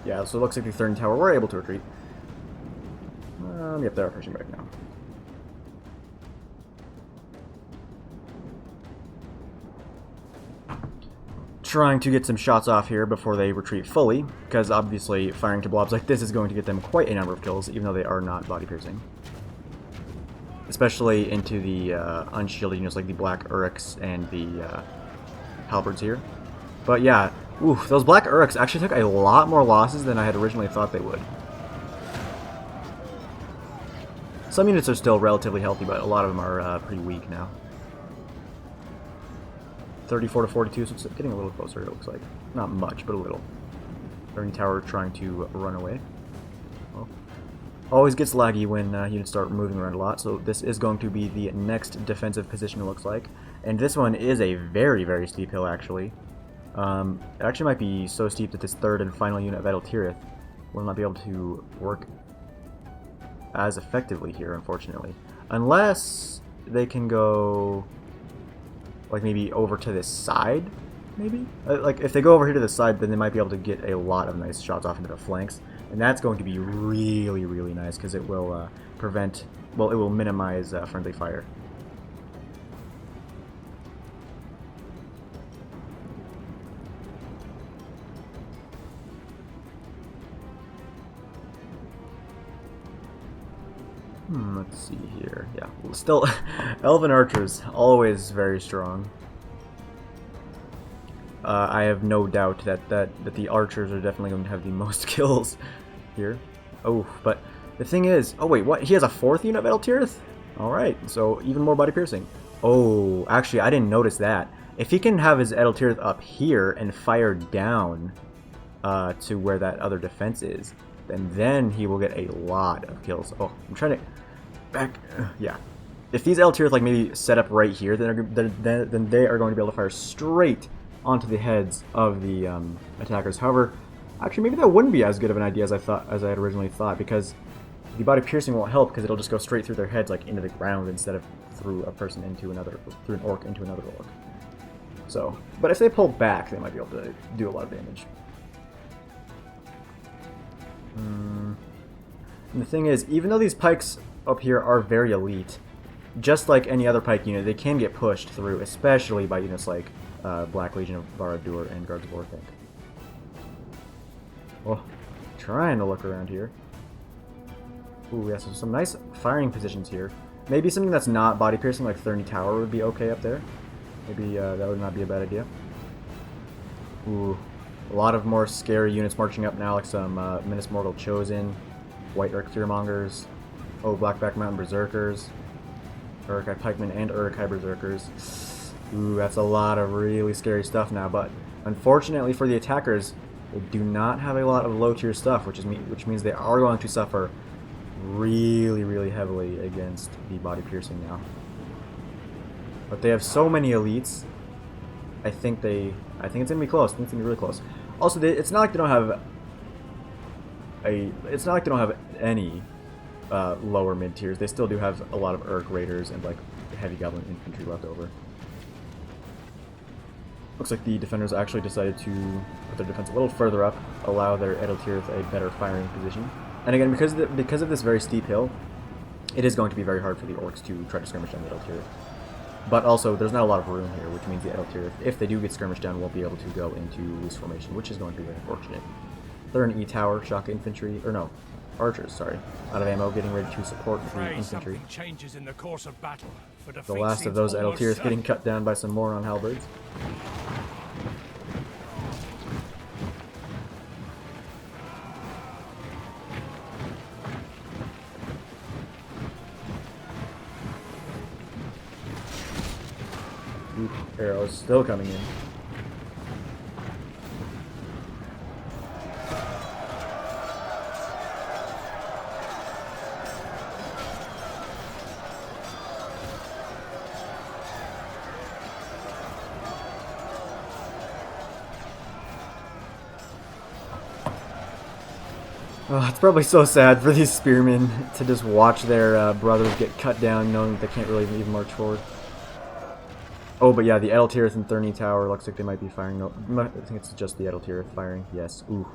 Yeah, so it looks like the Thranduil Tower were able to retreat. Yep, they are pushing back now. Trying to get some shots off here before they retreat fully, because obviously firing to blobs like this is going to get them quite a number of kills, even though they are not body piercing. Especially into the unshielded units like the Black Urks and the Halberds here. But yeah, oof, those Black Urks actually took a lot more losses than I had originally thought they would. Some units are still relatively healthy, but a lot of them are pretty weak now. 34 to 42, so it's getting a little closer, it looks like. Not much, but a little. Thranduil Tower trying to run away. Well, always gets laggy when units start moving around a lot, so this is going to be the next defensive position, it looks like. And this one is a very, very steep hill, actually. It actually might be so steep that this third and final unit of Edeltirith will not be able to work as effectively here, unfortunately. Unless they can go, like, maybe over to this side, maybe? Like, if they go over here to the side, then they might be able to get a lot of nice shots off into the flanks. And that's going to be really, really nice, because it will prevent, well, it will minimize friendly fire. Let's see here. Yeah, still, elven archers, always very strong. I have no doubt that the archers are definitely going to have the most kills here. Oh, but the thing is, oh wait, what? He has a fourth unit of Edeltirith? Alright, so even more body piercing. Oh, actually, I didn't notice that. If he can have his Edeltirith up here and fire down to where that other defense is, then he will get a lot of kills. Oh, I'm trying to back. Yeah, if these Edeltirith like maybe set up right here, then they are going to be able to fire straight onto the heads of the attackers. However, actually maybe that wouldn't be as good of an idea as I had originally thought, because the body piercing won't help because it'll just go straight through their heads, like into the ground, instead of through a person into another, through an orc into another orc. So, but if they pull back, they might be able to do a lot of damage. And the thing is, even though these pikes up here are very elite, just like any other pike unit, they can get pushed through, especially by units like Black Legion of Barad-dûr and Guards of Orthanc. Oh, trying to look around here. Ooh, yeah, so some nice firing positions here. Maybe something that's not body piercing like Thranduil Tower would be okay up there. Maybe that would not be a bad idea. Ooh, a lot of more scary units marching up now, like some Minas Morgul Chosen, White Uruk Fearmongers, oh, Blackback Mountain Berserkers, Uruk-hai Pikemen, and Uruk-hai Berserkers. Ooh, that's a lot of really scary stuff now, but unfortunately for the attackers, they do not have a lot of low-tier stuff, which means they are going to suffer really heavily against the body piercing now. But they have so many elites. I think it's gonna be close. I think it's gonna be really close. Also, it's not like they don't have any lower mid tiers. They still do have a lot of Uruk Raiders and like heavy Goblin infantry left over. Looks like the defenders actually decided to put their defense a little further up, allow their Edeltirith a better firing position. And again, because of this very steep hill, it is going to be very hard for the orcs to try to skirmish down the Edeltirith. But also, there's not a lot of room here, which means the Edeltirith, if they do get skirmished down, won't be able to go into loose formation, which is going to be very unfortunate. They're an E-Tower, Shock Infantry, or no, Archers, sorry, out of ammo, getting ready to support the infantry. Changes in the course of battle, for The last of those Edeltirith getting cut down by some Moron Halberds. Ooh, arrows still coming in. Oh, it's probably so sad for these spearmen to just watch their brothers get cut down, knowing that they can't really even march forward. Oh, but yeah, the Edeltirith and Thranduil Tower looks like they might be firing. No, I think it's just the Edeltirith firing. Yes. Ooh.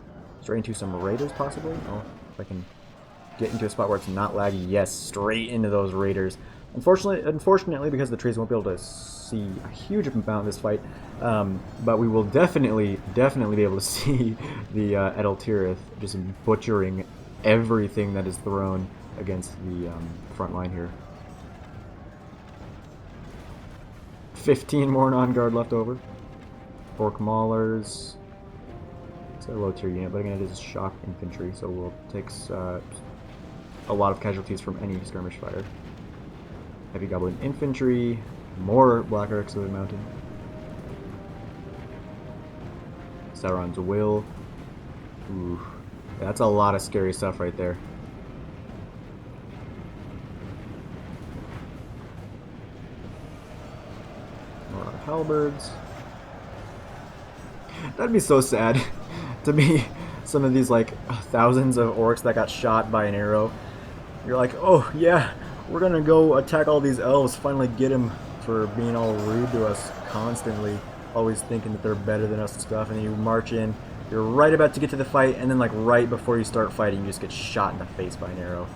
Straight into some raiders, possibly? Oh, if I can get into a spot where it's not laggy. Yes, straight into those raiders. Unfortunately, because the trees won't be able to see a huge amount of this fight, but we will definitely be able to see the Edeltirith just butchering everything that is thrown against the front line here. 15 more non-guard left over. Orc Maulers. It's a low tier unit, but again, it is shock infantry, so we'll take a lot of casualties from any skirmish fire. Heavy Goblin infantry. More Black Uruks of the mountain. Sauron's Will. Ooh, that's a lot of scary stuff right there. More halberds. That'd be so sad to be some of these like thousands of orcs that got shot by an arrow. You're like, oh yeah, we're gonna go attack all these elves, finally get them for being all rude to us constantly, always thinking that they're better than us and stuff, and then you march in, you're right about to get to the fight, and then like right before you start fighting, you just get shot in the face by an arrow.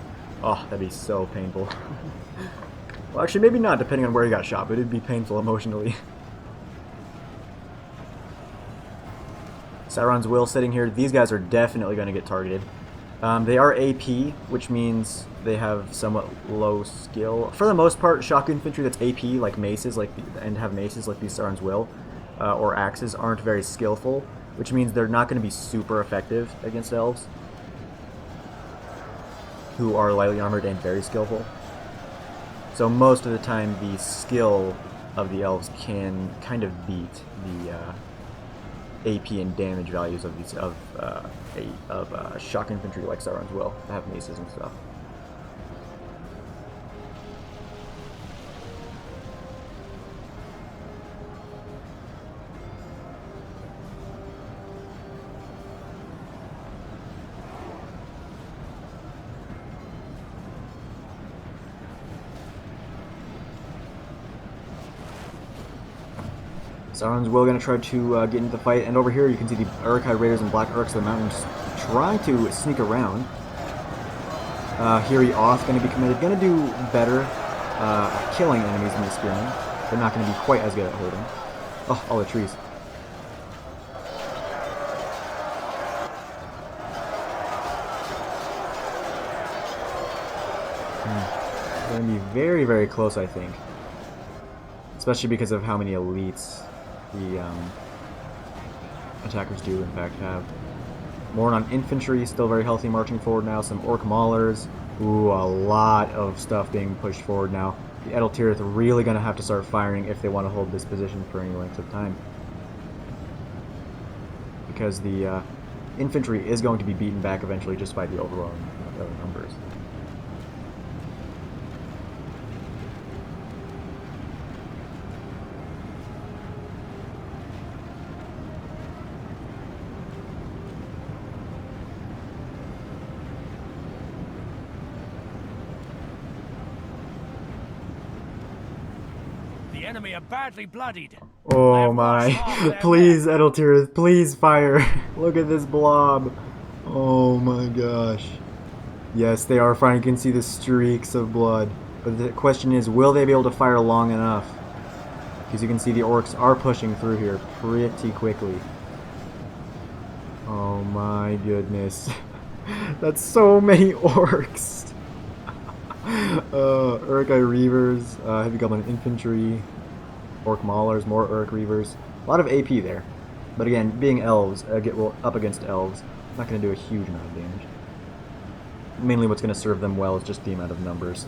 Oh, that'd be so painful. Well, actually, maybe not, depending on where you got shot, but it'd be painful emotionally. Sauron's Will sitting here. These guys are definitely going to get targeted. They are AP, which means they have somewhat low skill. For the most part, shock infantry that's AP, like maces, and have maces like these Sauron's Will, or axes, aren't very skillful, which means they're not going to be super effective against elves, who are lightly armored and very skillful. So most of the time, the skill of the elves can kind of beat the AP and damage values of these shock infantry like Sauron's Will that have maces and stuff. Sauron's will going to try to get into the fight, and over here you can see the Uruk-hai Raiders and Black Orcs of the Mountains trying to sneak around. Hiri Oth going to be committed, going to do better at killing enemies than the Spearmen. They're not going to be quite as good at holding. Oh, all the trees. They're going to be very, very close, I think. Especially because of how many elites the attackers do, in fact, have. More on infantry, still very healthy, marching forward now. Some orc maulers. Ooh, a lot of stuff being pushed forward now. The Edeltirith are really going to have to start firing if they want to hold this position for any length of time. Because the infantry is going to be beaten back eventually just by the overwhelming numbers. The enemy are badly bloodied. Oh my. Please, Edeltirith, please fire. Look at this blob. Oh my gosh. Yes, they are firing. You can see the streaks of blood. But the question is, will they be able to fire long enough? Because you can see the orcs are pushing through here pretty quickly. Oh my goodness. That's so many orcs. Uruk-hai Reavers, Heavy Goblin Infantry, Orc Maulers, more Uruk Reavers. A lot of AP there. But again, being elves, up against elves, not going to do a huge amount of damage. Mainly what's going to serve them well is just the amount of numbers.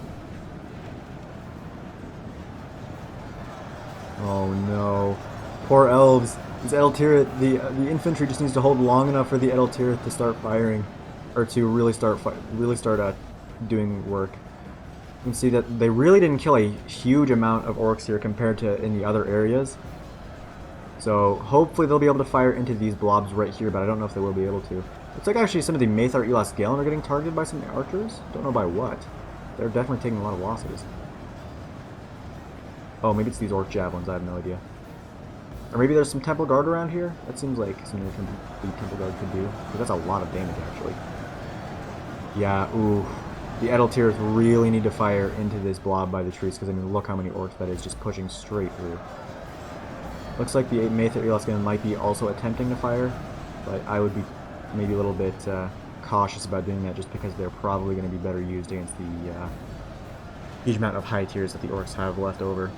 Oh no. Poor elves. This Edeltirith, the infantry just needs to hold long enough for the Edeltirith to start firing. Or to really start doing work. You can see that they really didn't kill a huge amount of orcs here compared to in the other areas. So hopefully they'll be able to fire into these blobs right here, but I don't know if they will be able to. Looks like actually some of the Maethar Elas Galen are getting targeted by some archers. Don't know by what. They're definitely taking a lot of losses. Oh, maybe it's these orc javelins, I have no idea. Or maybe there's some Temple Guard around here? That seems like something the Temple Guard could do. But that's a lot of damage actually. Yeah, ooh. The Edeltirith really need to fire into this blob by the trees, because I mean, look how many orcs that is just pushing straight through. Looks like the Maethar Elas Galen might be also attempting to fire, but I would be maybe a little bit cautious about doing that just because they're probably going to be better used against the huge amount of high tiers that the orcs have left over.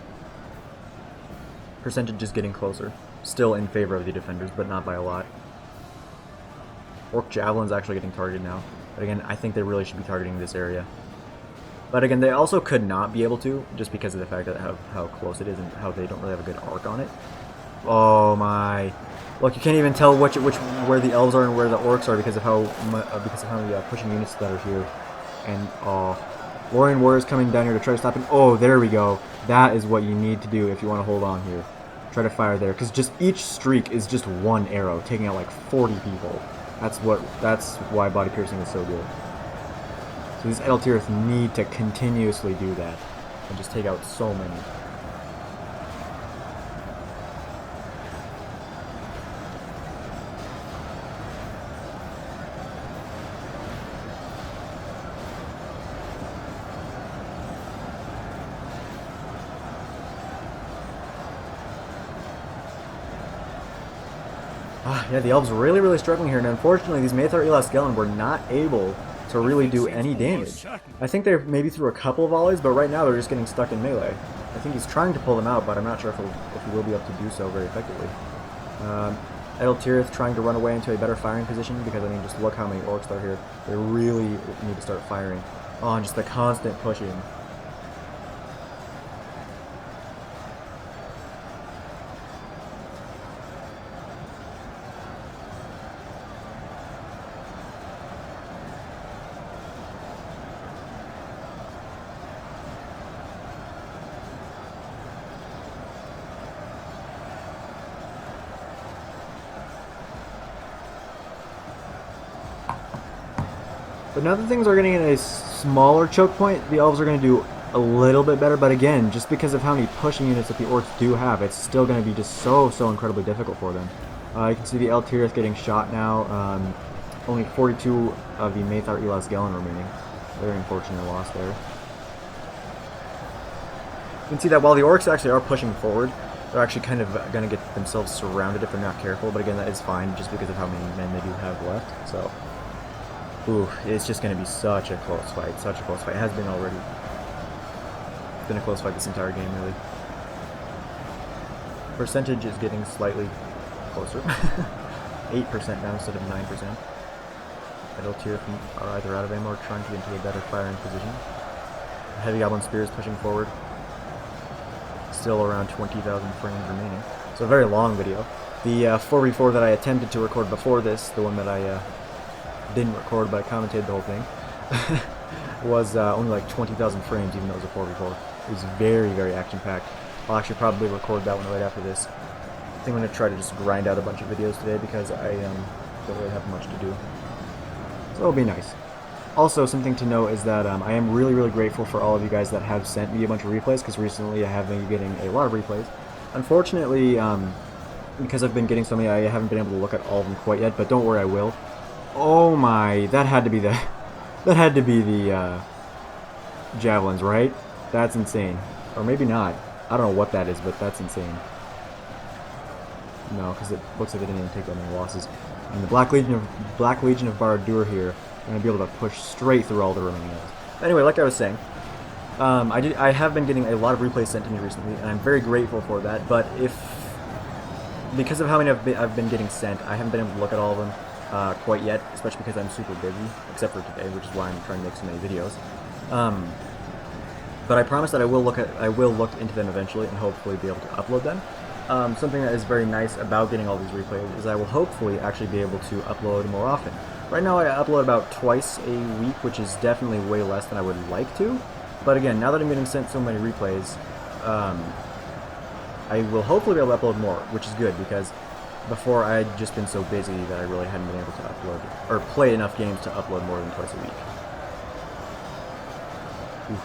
Percentage is getting closer. Still in favor of the defenders, but not by a lot. Orc Javelin's actually getting targeted now. But again, I think they really should be targeting this area. But again, they also could not be able to, just because of the fact that how close it is and how they don't really have a good arc on it. Oh my! Look, you can't even tell where the elves are and where the orcs are because of how many pushing units that are here. And Lorien Warriors coming down here to try to stop it. Oh, there we go. That is what you need to do if you want to hold on here. Try to fire there, because just each streak is just one arrow, taking out like 40 people. That's why body piercing is so good. So these Edeltirith need to continuously do that and just take out so many. Yeah, the elves are really struggling here, and unfortunately these Maethar Elas Galen were not able to really do any damage. I think they maybe threw a couple of volleys, but right now they're just getting stuck in melee. I think he's trying to pull them out, but I'm not sure if he will be able to do so very effectively. Edeltirith trying to run away into a better firing position, because I mean, just look how many orcs are here. They really need to start firing. Oh, and just the constant pushing. But now that things are getting in a smaller choke point, the elves are going to do a little bit better, but again, just because of how many pushing units that the orcs do have, it's still going to be just so incredibly difficult for them. You can see the Eltirith getting shot now. Only 42 of the Maethar Elas Gelen remaining. Very unfortunate loss there. You can see that while the orcs actually are pushing forward, they're actually kind of going to get themselves surrounded if they're not careful, but again, that is fine just because of how many men they do have left. So, ooh, it's just going to be such a close fight, such a close fight. It has been already. It's been a close fight this entire game, really. Percentage is getting slightly closer. 8% now instead of 9%. Eltirith are either out of ammo or trying to get into a better firing position. The Heavy Goblin Spear is pushing forward. Still around 20,000 frames remaining. So a very long video. The 4v4 that I attempted to record before this, the one that I didn't record but I commentated the whole thing, was only like 20,000 frames even though it was a 4v4. It was very action-packed. I'll actually probably record that one right after this. I think I'm going to try to just grind out a bunch of videos today because I don't really have much to do. So it'll be nice. Also, something to note is that I am really grateful for all of you guys that have sent me a bunch of replays, because recently I have been getting a lot of replays. Unfortunately, because I've been getting so many, I haven't been able to look at all of them quite yet, but don't worry, I will. Oh my, that had to be the javelins, right? That's insane. Or maybe not. I don't know what that is, but that's insane. No, because it looks like they didn't even take that many losses. And the Black Legion of Barad-dûr here are going to be able to push straight through all the remaining enemies. Anyway, like I was saying, I have been getting a lot of replays sent to me recently, and I'm very grateful for that. But because of how many I've been getting sent, I haven't been able to look at all of them quite yet, especially because I'm super busy, except for today, which is why I'm trying to make so many videos. But I promise that I will look into them eventually and hopefully be able to upload them. Something that is very nice about getting all these replays is I will hopefully actually be able to upload more often. Right now I upload about twice a week, which is definitely way less than I would like to. But again, now that I'm getting sent so many replays, I will hopefully be able to upload more, which is good because before I had just been so busy that I really hadn't been able to upload or play enough games to upload more than twice a week.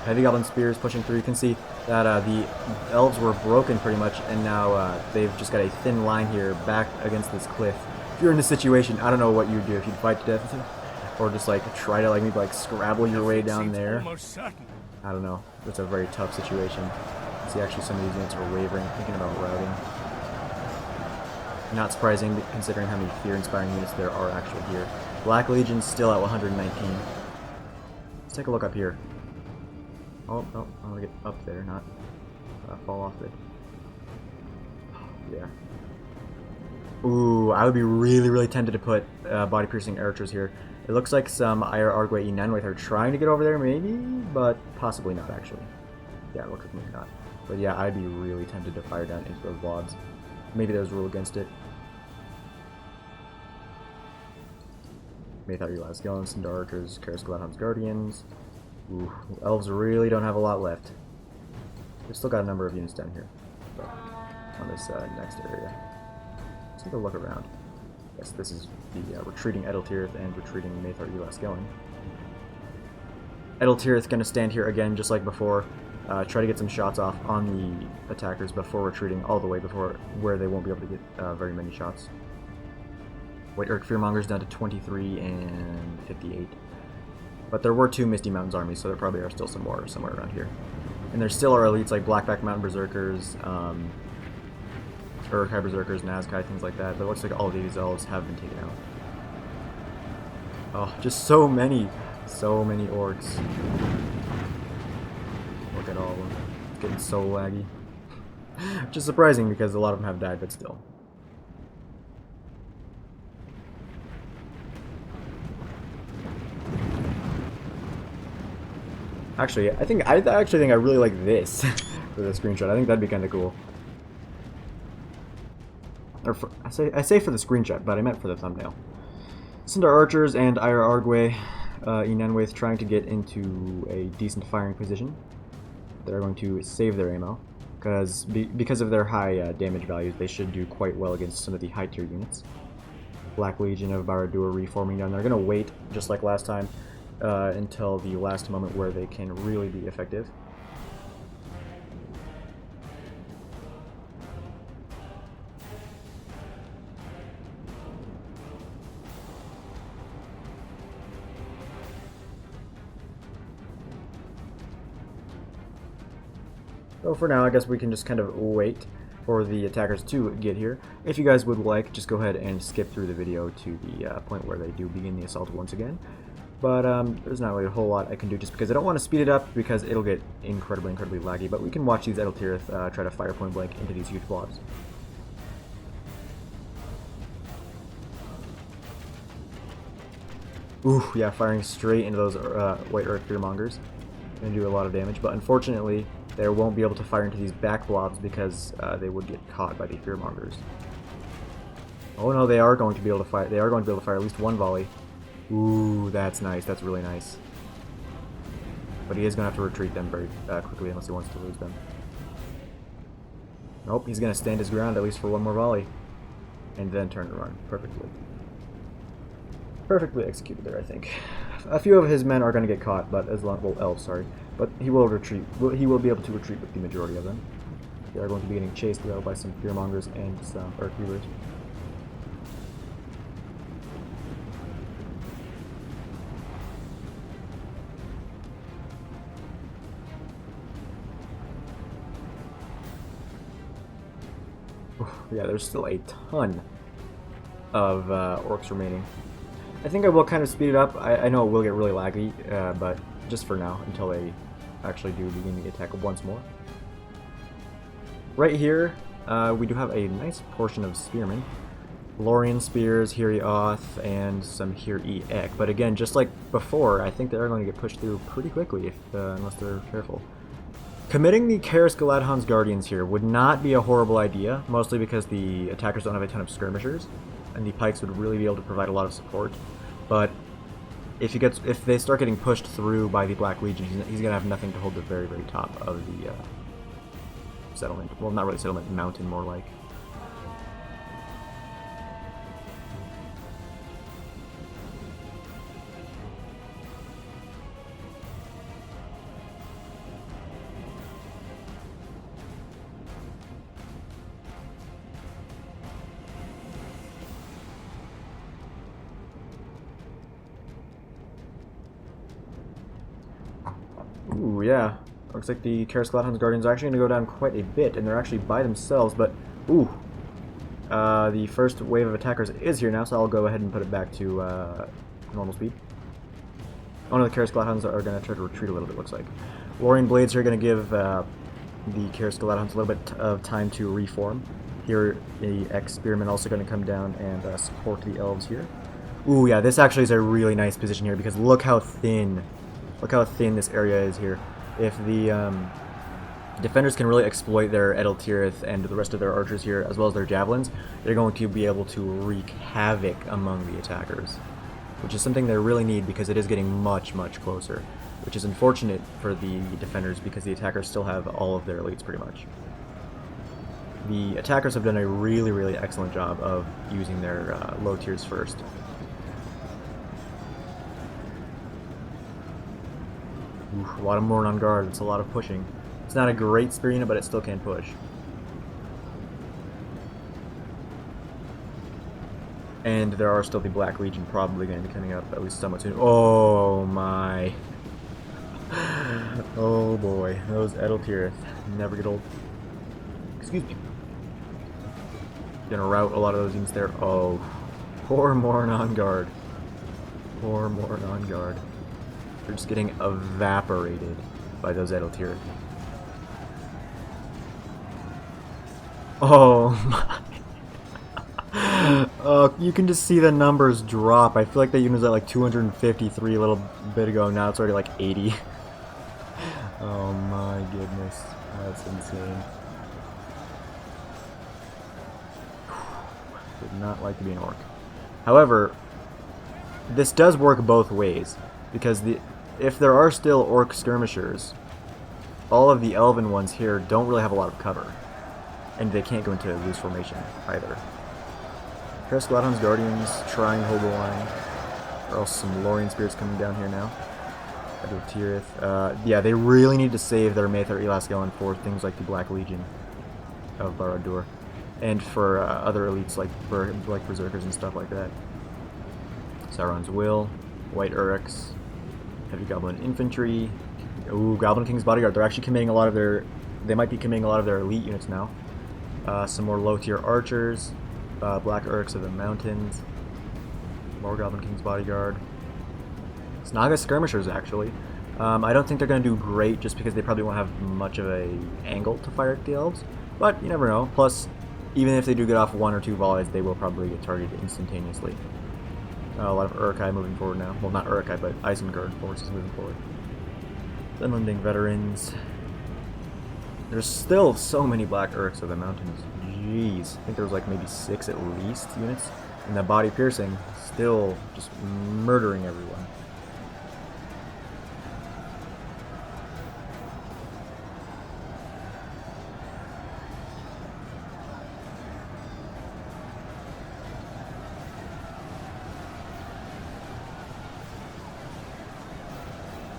Heavy Goblin Spears pushing through. You can see that the elves were broken pretty much, and now they've just got a thin line here back against this cliff. If you're in this situation, I don't know what you'd do. If you'd fight to death, or just like try to like maybe like scrabble your way down there. I don't know. It's a very tough situation. See, actually, some of these units are wavering, thinking about routing. Not surprising, considering how many fear-inspiring units there are actually here. Black Legion's still at 119. Let's take a look up here. Oh, no, I want to get up there, not fall off it. Yeah. Ooh, I would be really tempted to put body-piercing archers here. It looks like some Ire Argue Enanwaith are trying to get over there, maybe, but possibly not, actually. Yeah, it looks like maybe not. But yeah, I'd be really tempted to fire down into those blobs. Maybe there's a rule against it. Maethar Elas Gelen, Sindar Archers, Karis Galadhon's Guardians. Ooh, elves really don't have a lot left. We've still got a number of units down here, but on this next area. Let's take a look around. Yes, this is the retreating Eltirith and retreating Maethar Elas Gelen. Eltirith going to stand here again, just like before. Try to get some shots off on the attackers before retreating all the way before where they won't be able to get very many shots. White Orc Fearmongers down to 23 and 58. But there were 2 Misty Mountains armies, so there probably are still some more somewhere around here. And there still are elites like Blackback Mountain Berserkers, Uruk-hai Berserkers, Nazkai, things like that. But it looks like all of these elves have been taken out. Oh, just so many orcs. Look at all of them. It's getting so laggy. Which is surprising because a lot of them have died, but still. Actually, I actually think I really like this for the screenshot. I think that'd be kind of cool. Or I say for the screenshot, but I meant for the thumbnail. Sindar Archers and Ire Argue Enanwaith trying to get into a decent firing position. They're going to save their ammo because of their high damage values. They should do quite well against some of the high tier units. Black Legion of Barad-dûr reforming down. They're going to wait just like last time. Until the last moment where they can really be effective. So for now, I guess we can just kind of wait for the attackers to get here. If you guys would like, just go ahead and skip through the video to the point where they do begin the assault once again. But there's not really a whole lot I can do just because I don't want to speed it up because it'll get incredibly laggy. But we can watch these Edeltirith try to fire point blank into these huge blobs. Ooh, yeah, firing straight into those white Earth Fearmongers. Gonna do a lot of damage, but unfortunately, they won't be able to fire into these back blobs because they would get caught by the Fearmongers. Oh no, they are going to be able to fire. They are going to be able to fire at least one volley. Ooh, that's nice. That's really nice. But he is going to have to retreat them very quickly unless he wants to lose them. Nope, he's going to stand his ground at least for one more volley. And then turn and run. Perfectly. Perfectly executed there, I think. A few of his men are going to get caught, but as long... Well, elves, sorry. But he will retreat. He will be able to retreat with the majority of them. They are going to be getting chased though by some Fearmongers and some Earthweavers. Yeah, there's still a ton of orcs remaining. I think I will kind of speed it up. I know it will get really laggy, but just for now, until they actually do begin the attack once more. Right here, we do have a nice portion of spearmen. Lorien spears, Hiri Oth, and some Hiri Ek. But again, just like before, I think they are going to get pushed through pretty quickly unless they're careful. Committing the Karis Galadhon's Guardians here would not be a horrible idea, mostly because the attackers don't have a ton of skirmishers, and the pikes would really be able to provide a lot of support. But if they start getting pushed through by the Black Legion, he's going to have nothing to hold the very top of the settlement. Well, not really settlement, mountain more like. Ooh, yeah. Looks like the Karis Galadhon's Guardians are actually going to go down quite a bit, and they're actually by themselves, but... Ooh. The first wave of attackers is here now, so I'll go ahead and put it back to normal speed. Oh no, the Karis Galadhons are going to try to retreat a little bit, looks like. Lorien Blades are going to give the Karis Galadhons a little bit of time to reform. Here, the X-Spearmen also going to come down and support the elves here. Ooh, yeah, this actually is a really nice position here, because look how thin this area is here. If the defenders can really exploit their Edeltirith and the rest of their archers here, as well as their javelins, they're going to be able to wreak havoc among the attackers, which is something they really need because it is getting much closer, which is unfortunate for the defenders because the attackers still have all of their elites pretty much. The attackers have done a really excellent job of using their low tiers first. Oof, a lot of Morn on guard. It's a lot of pushing. It's not a great spear unit, but it still can push. And there are still the Black Legion probably going to be coming up at least somewhat soon. Oh my. Oh boy. Those Edeltirith never get old. Excuse me. Gonna rout a lot of those units there. Oh. Poor Morn on guard. Poor Morn on guard. They're just getting evaporated by those Edeltirith. Oh my. You can just see the numbers drop. I feel like that unit was at like 253 a little bit ago. Now it's already like 80. Oh my goodness. That's insane. Would not like to be an orc. However, this does work both ways. Because if there are still orc skirmishers, all of the elven ones here don't really have a lot of cover. And they can't go into loose formation either. Karis Galadhon's Guardians trying to hold the line. There are also some Lorien Spears coming down here now. Edeltirith. Yeah, they really need to save their Maethar Elasgalen for things like the Black Legion of Barad-dûr. And for other elites like Berserkers and stuff like that. Sauron's Will, White Urux, Heavy Goblin Infantry. Ooh, Goblin King's Bodyguard. They're actually committing a lot of their they might be committing a lot of their elite units now. Some more low-tier archers, black orcs of the mountains, more Goblin King's bodyguard. Snaga skirmishers, actually. I don't think they're going to do great just because they probably won't have much of a angle to fire at the elves, but you never know. Plus, even if they do get off 1 or 2 volleys, they will probably get targeted instantaneously. A lot of Uruk-hai moving forward now. Well, not Uruk-hai, but Isengard forces moving forward. Finlanding veterans. There's still so many black orcs of the mountains. Jeez. I think there was like maybe 6 at least units. And the body piercing, still just murdering everyone.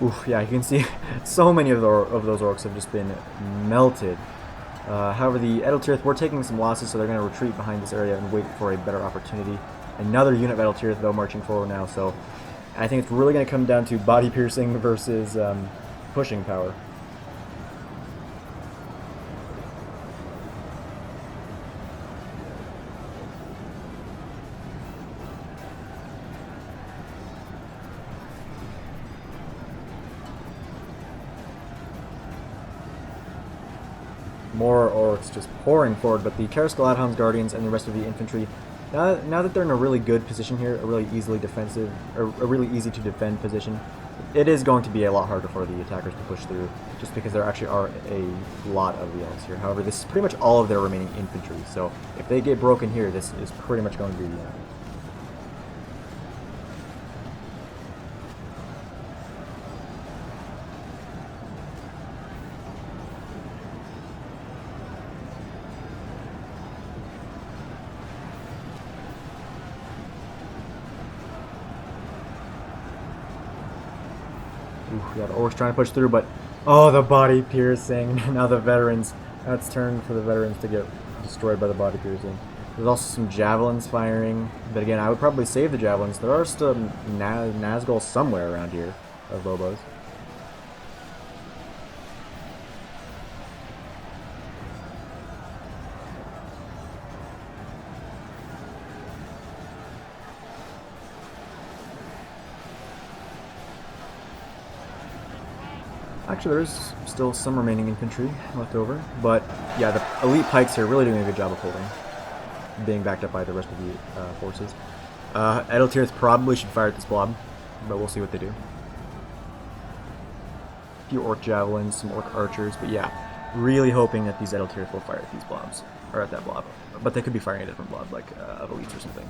Oof, yeah, you can see so many of those orcs have just been melted. However, the Edeltirith were taking some losses, so they're going to retreat behind this area and wait for a better opportunity. Another unit of Edeltirith, though, marching forward now, so I think it's really going to come down to body piercing versus pushing power. More orcs just pouring forward, but the Karaskal Adhound's Guardians and the rest of the infantry, now that they're in a really good position here, a really easily defensive, or a really easy to defend position, it is going to be a lot harder for the attackers to push through, just because there actually are a lot of the elves here. However, this is pretty much all of their remaining infantry, so if they get broken here, this is pretty much going to be the end. We got orcs trying to push through, but oh, the body piercing. Now the veterans. Now it's turn for the veterans to get destroyed by the body piercing. There's also some javelins firing, but again, I would probably save the javelins. There are still Nazgul somewhere around here of Lobos. Actually, there's still some remaining infantry left over, but yeah, the elite pikes here really doing a good job of holding, being backed up by the rest of the forces. Edeltirith probably should fire at this blob, but we'll see what they do. A few orc javelins, some orc archers, but yeah, really hoping that these Edeltirith will fire at these blobs, or at that blob, but they could be firing a different blob, like of elites or something.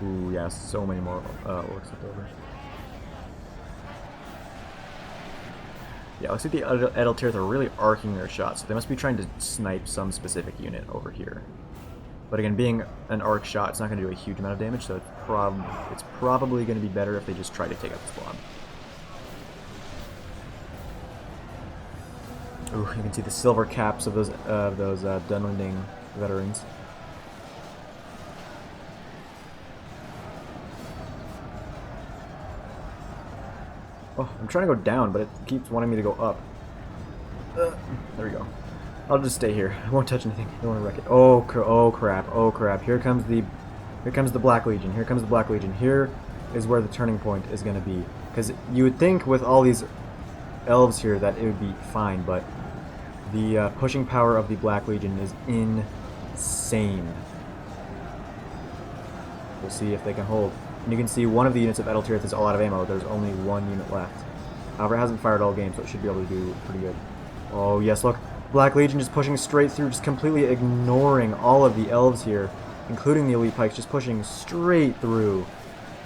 Ooh, yeah, so many more orcs left over. Yeah, looks like the Edeltirith are really arcing their shots, so they must be trying to snipe some specific unit over here. But again, being an arc shot, it's not going to do a huge amount of damage, so it's probably going to be better if they just try to take out this blob. Ooh, you can see the silver caps of those Dunlending veterans. Oh, I'm trying to go down, but it keeps wanting me to go up. There we go. I'll just stay here. I won't touch anything. I don't want to wreck it. Oh crap! Oh crap! Here comes the Black Legion. Here comes the Black Legion. Here is where the turning point is going to be. Because you would think with all these elves here that it would be fine, but the pushing power of the Black Legion is insane. We'll see if they can hold. And you can see one of the units of Edeltirith is all out of ammo. There's only one unit left. However, it hasn't fired all game, so it should be able to do pretty good. Oh, yes, look. Black Legion just pushing straight through, just completely ignoring all of the elves here, including the elite pikes, just pushing straight through.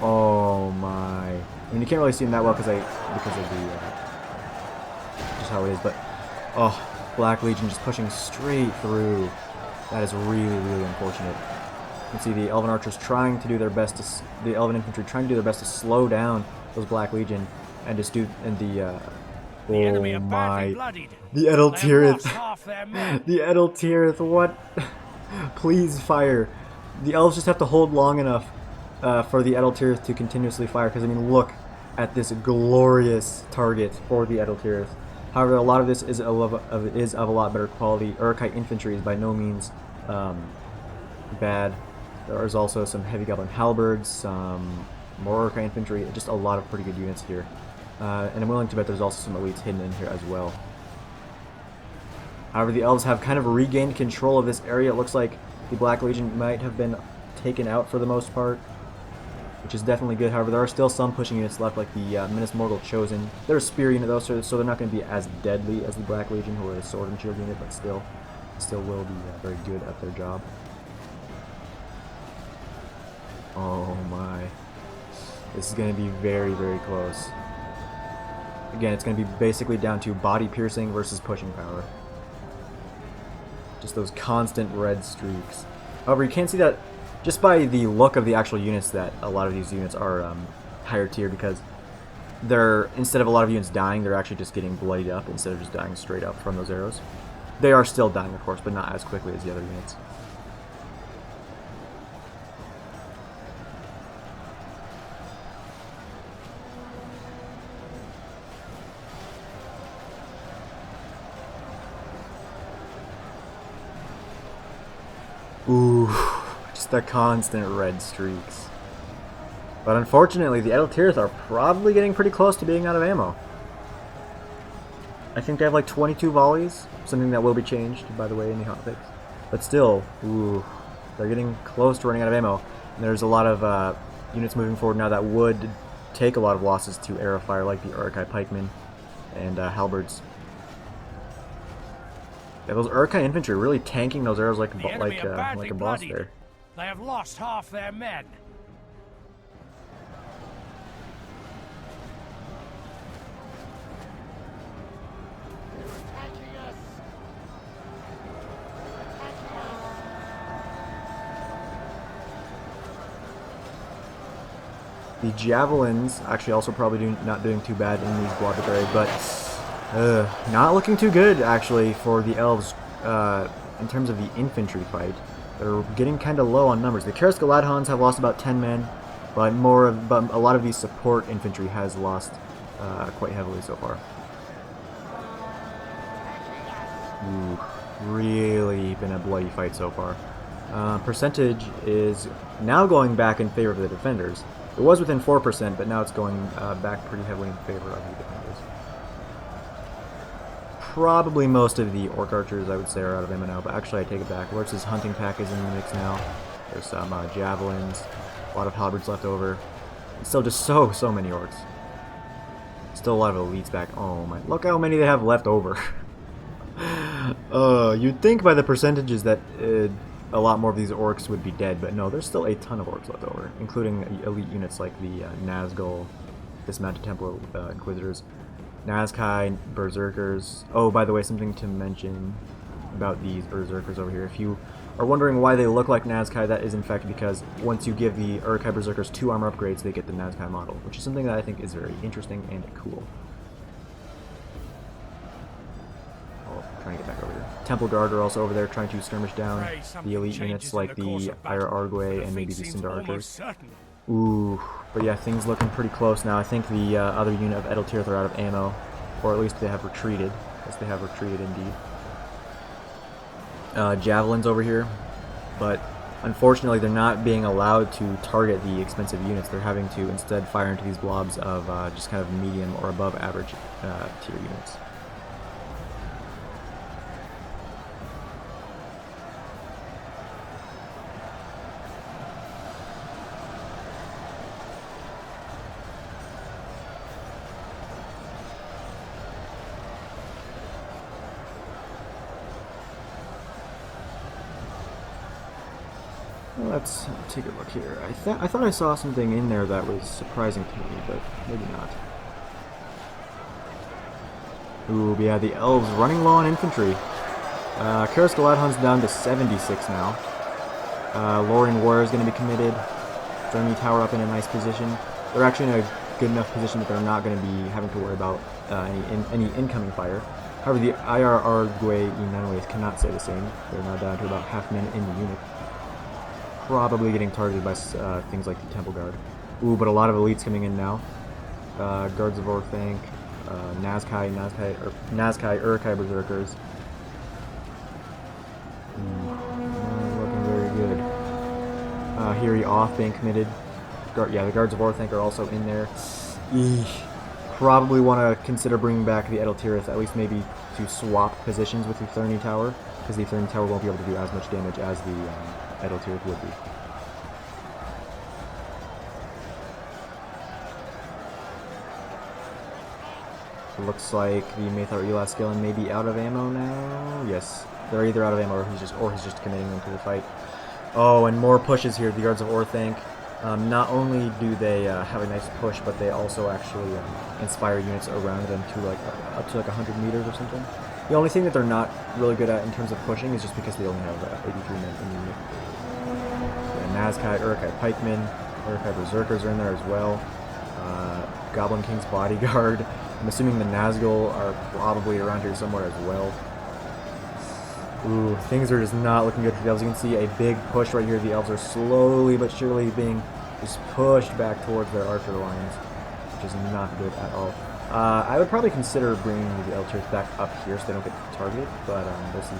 Oh, my. I mean, you can't really see them that well because of the... just how it is, but... Oh, Black Legion just pushing straight through. That is really, really unfortunate. You can see the Elven archers trying to do their best to... The Elven infantry trying to do their best to slow down those Black Legion and just do... And the enemy are oh badly my... bloodied. The Edeltirith... They've lost half their men. The Edeltirith, what? Please fire. The elves just have to hold long enough for the Edeltirith to continuously fire, because, I mean, look at this glorious target for the Edeltirith. However, a lot of this is of a lot better quality. Uruk-hai infantry is by no means bad. There is also some heavy goblin halberds, some more Uruk-hai infantry, just a lot of pretty good units here. And I'm willing to bet there's also some elites hidden in here as well. However, the elves have kind of regained control of this area. It looks like the Black Legion might have been taken out for the most part, which is definitely good. However, there are still some pushing units left, like the Minas Morgul Chosen. They're a spear unit though, so they're not going to be as deadly as the Black Legion, who are a sword and shield unit, but still will be very good at their job. Oh my. This is going to be very, very close. Again, it's going to be basically down to body piercing versus pushing power. Just those constant red streaks. However, you can see that just by the look of the actual units that a lot of these units are higher tier, because they're, instead of a lot of units dying, they're actually just getting bloodied up instead of just dying straight up from those arrows. They are still dying, of course, but not as quickly as the other units. Ooh, just the constant red streaks. But unfortunately, the Edeltirith are probably getting pretty close to being out of ammo. I think they have like 22 volleys, something that will be changed, by the way, in the hotfix. But still, ooh, they're getting close to running out of ammo. And there's a lot of units moving forward now that would take a lot of losses to arrow fire, like the Uruk-hai pikemen and halberds. Yeah, those Uruk-hai infantry are really tanking those arrows like a boss there. They have lost half their men. The javelins actually also probably not doing too bad in these Guadalajara, but not looking too good actually for the elves in terms of the infantry fight. They're getting kind of low on numbers. The Karas Galadhans have lost about 10 men, but a lot of the support infantry has lost quite heavily so far. Ooh, really been a bloody fight so far. Percentage is now going back in favor of the defenders. It was within 4%, but now it's going back pretty heavily in favor of the defenders. Probably most of the orc archers, I would say, are out of ammo now, but actually I take it back. Lurtz's hunting pack is in the mix now. There's some javelins, a lot of halberds left over. And still just so many orcs. Still a lot of elites back. Oh my, look how many they have left over. You'd think by the percentages that a lot more of these orcs would be dead, but no, there's still a ton of orcs left over, including elite units like the Nazgul, Dismounted Templar Inquisitors, Nazkai, Berserkers. Oh, by the way, something to mention about these Berserkers over here. If you are wondering why they look like Nazkai, that is in fact because once you give the Uruk-hai Berserkers 2 armor upgrades, they get the Nazkai model, which is something that I think is very interesting and cool. Trying to get back over here. Temple Guard are also over there trying to skirmish down the elite units like the Ire Arguay and maybe the Cinder Archers. Ooh, but yeah, things looking pretty close now. I think the other unit of Edeltirith are out of ammo, or at least they have retreated. Yes, they have retreated indeed. Javelins over here, but unfortunately they're not being allowed to target the expensive units. They're having to instead fire into these blobs of just kind of medium or above average tier units. Let's take a look here. I thought I saw something in there that was surprising to me, but maybe not. Ooh, yeah, the elves running low on infantry. Karas Galadhan's down to 76 now. Lorien Warrior is going to be committed. Thremi Tower up in a nice position. They're actually in a good enough position that they're not going to be having to worry about any incoming fire. However, the IR Arguay Inanways cannot say the same. They're now down to about half men in the unit. Probably getting targeted by things like the Temple Guard. Ooh, but a lot of elites coming in now. Guards of Orthanc, Nazkai Urkai Berserkers. Looking very good. Hiri off being committed. Yeah, the Guards of Orthanc are also in there. Eesh. Probably want to consider bringing back the Edeltirith, at least maybe to swap positions with the Thurny Tower, because the Thurny Tower won't be able to do as much damage as the Edeltirith would be. Looks like the Maethar Elaskillen may be out of ammo now. Yes, they're either out of ammo or he's just committing them to the fight. Oh, and more pushes here. The Guards of Orthanc. Not only do they have a nice push, but they also actually inspire units around them to like up to like 100 meters or something. The only thing that they're not really good at in terms of pushing is just because they only have 83 men in the unit. Yeah, Nazkai, Urkai Pikemen, Urkai Berserkers are in there as well. Goblin King's Bodyguard. I'm assuming the Nazgul are probably around here somewhere as well. Ooh, things are just not looking good for the elves. You can see a big push right here. The elves are slowly but surely being just pushed back towards their archer lines, which is not good at all. I would probably consider bringing the Eldritch back up here so they don't get targeted, but we'll see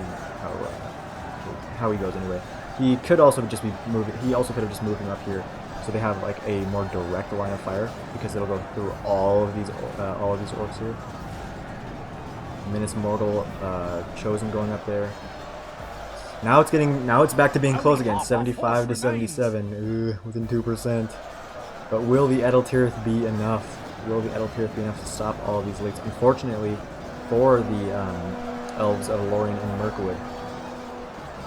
how he goes anyway. He could also just be moving. He also could have just moved him up here, so they have like a more direct line of fire because it'll go through all of these orcs here. Minas Mortal, Chosen going up there. Now it's back to being close again, 75 to 77, within 2%. But will the Edeltirith be enough? Will the Edeltirith be enough to stop all of these elites? Unfortunately, for the elves of Lorien and Mirkwood,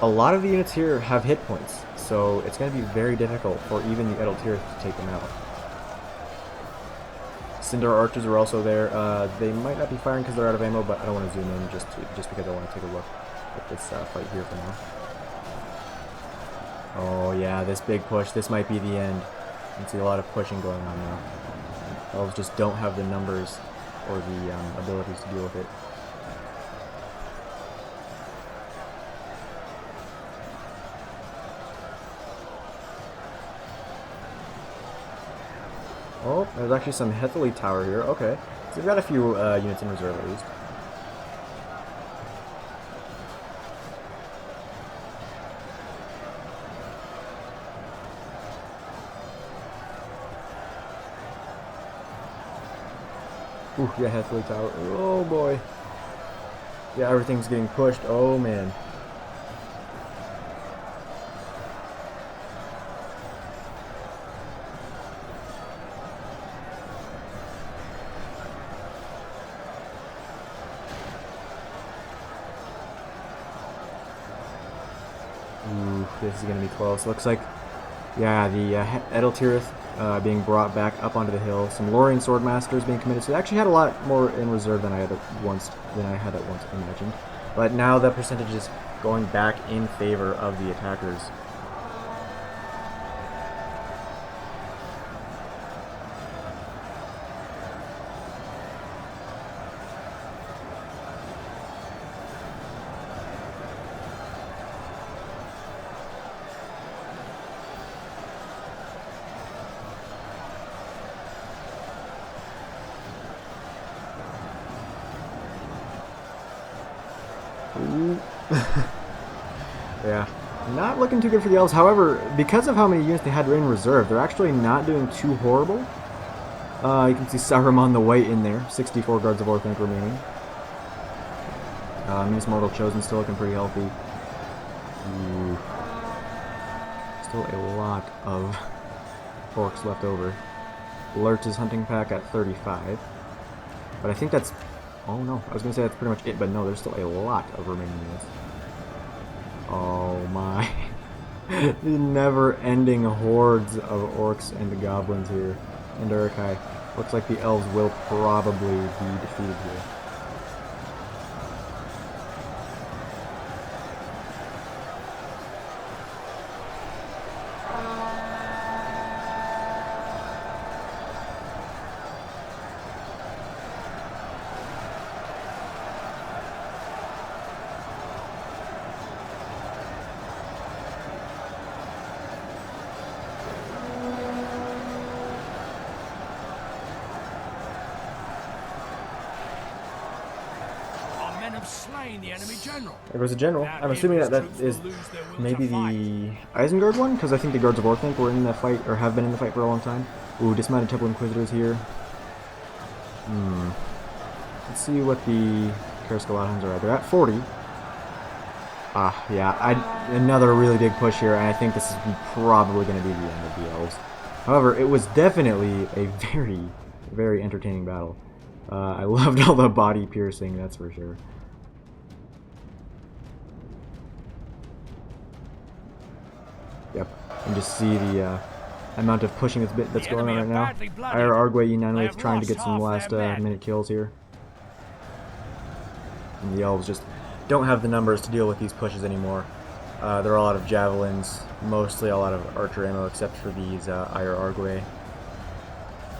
a lot of the units here have hit points, so it's going to be very difficult for even the Edeltirith to take them out. Sindar archers are also there. They might not be firing because they're out of ammo, but I don't want to zoom in just because I want to take a look at this fight here for now. Oh yeah, this big push. This might be the end. You can see a lot of pushing going on now. Elves just don't have the numbers or the abilities to deal with it. Oh, there's actually some Hethely Tower here. Okay. So we've got a few units in reserve at least. Ooh, yeah, Hethely Tower. Oh boy. Yeah, everything's getting pushed. Oh man. Ooh, this is gonna be close. Looks like, yeah, the Edeltirith being brought back up onto the hill. Some Lorien Swordmasters being committed. So they actually had a lot more in reserve than I had at once imagined. But now the percentage is going back in favor of the attackers. Yeah, not looking too good for the elves. However, because of how many units they had in reserve, they're actually not doing too horrible. You can see Sauron the White in there, 64 Guards of Orthanc remaining. Minas Mortal Chosen still looking pretty healthy. Ooh. Still a lot of orcs left over. Lurch's hunting pack at 35. But I think that's... Oh no, I was going to say that's pretty much it, but no, there's still a lot of remaining units. Oh my. The never-ending hordes of orcs and goblins here in Urkai. Looks like the elves will probably be defeated here. have slain the enemy general. There goes a general. I'm assuming that is maybe the Isengard one, because I think the Guards of Orthanc were in the fight, or have been in the fight for a long time. Ooh, dismounted Temple Inquisitors here. Let's see what the Karscaladhans are at. They're at 40. Yeah, another really big push here, and I think this is probably going to be the end of the elves. However, it was definitely a very, very entertaining battle. I loved all the body piercing, that's for sure. Yep, and just see the amount of pushing that's going on right now. Ire Argue Inanwith trying to get some last minute kills here. And the elves just don't have the numbers to deal with these pushes anymore. They're all out of javelins, mostly all out of archer ammo, except for these Ire Argue.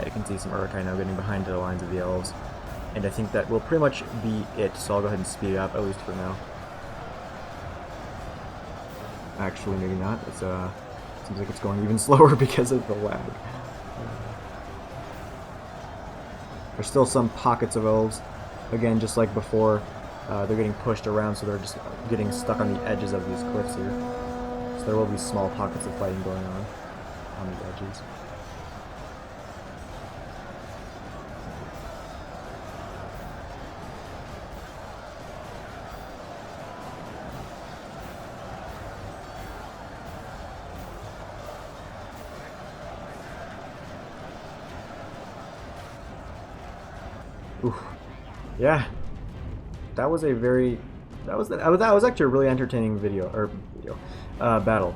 You can see some Uruk-hai now getting behind the lines of the elves. And I think that will pretty much be it, so I'll go ahead and speed it up, at least for now. Actually, maybe not. It's seems like it's going even slower because of the lag. There's still some pockets of elves. Again, just like before, they're getting pushed around, so they're just getting stuck on the edges of these cliffs here. So there will be small pockets of fighting going on the edges. Oof. Yeah, that was a very that was actually a really entertaining battle.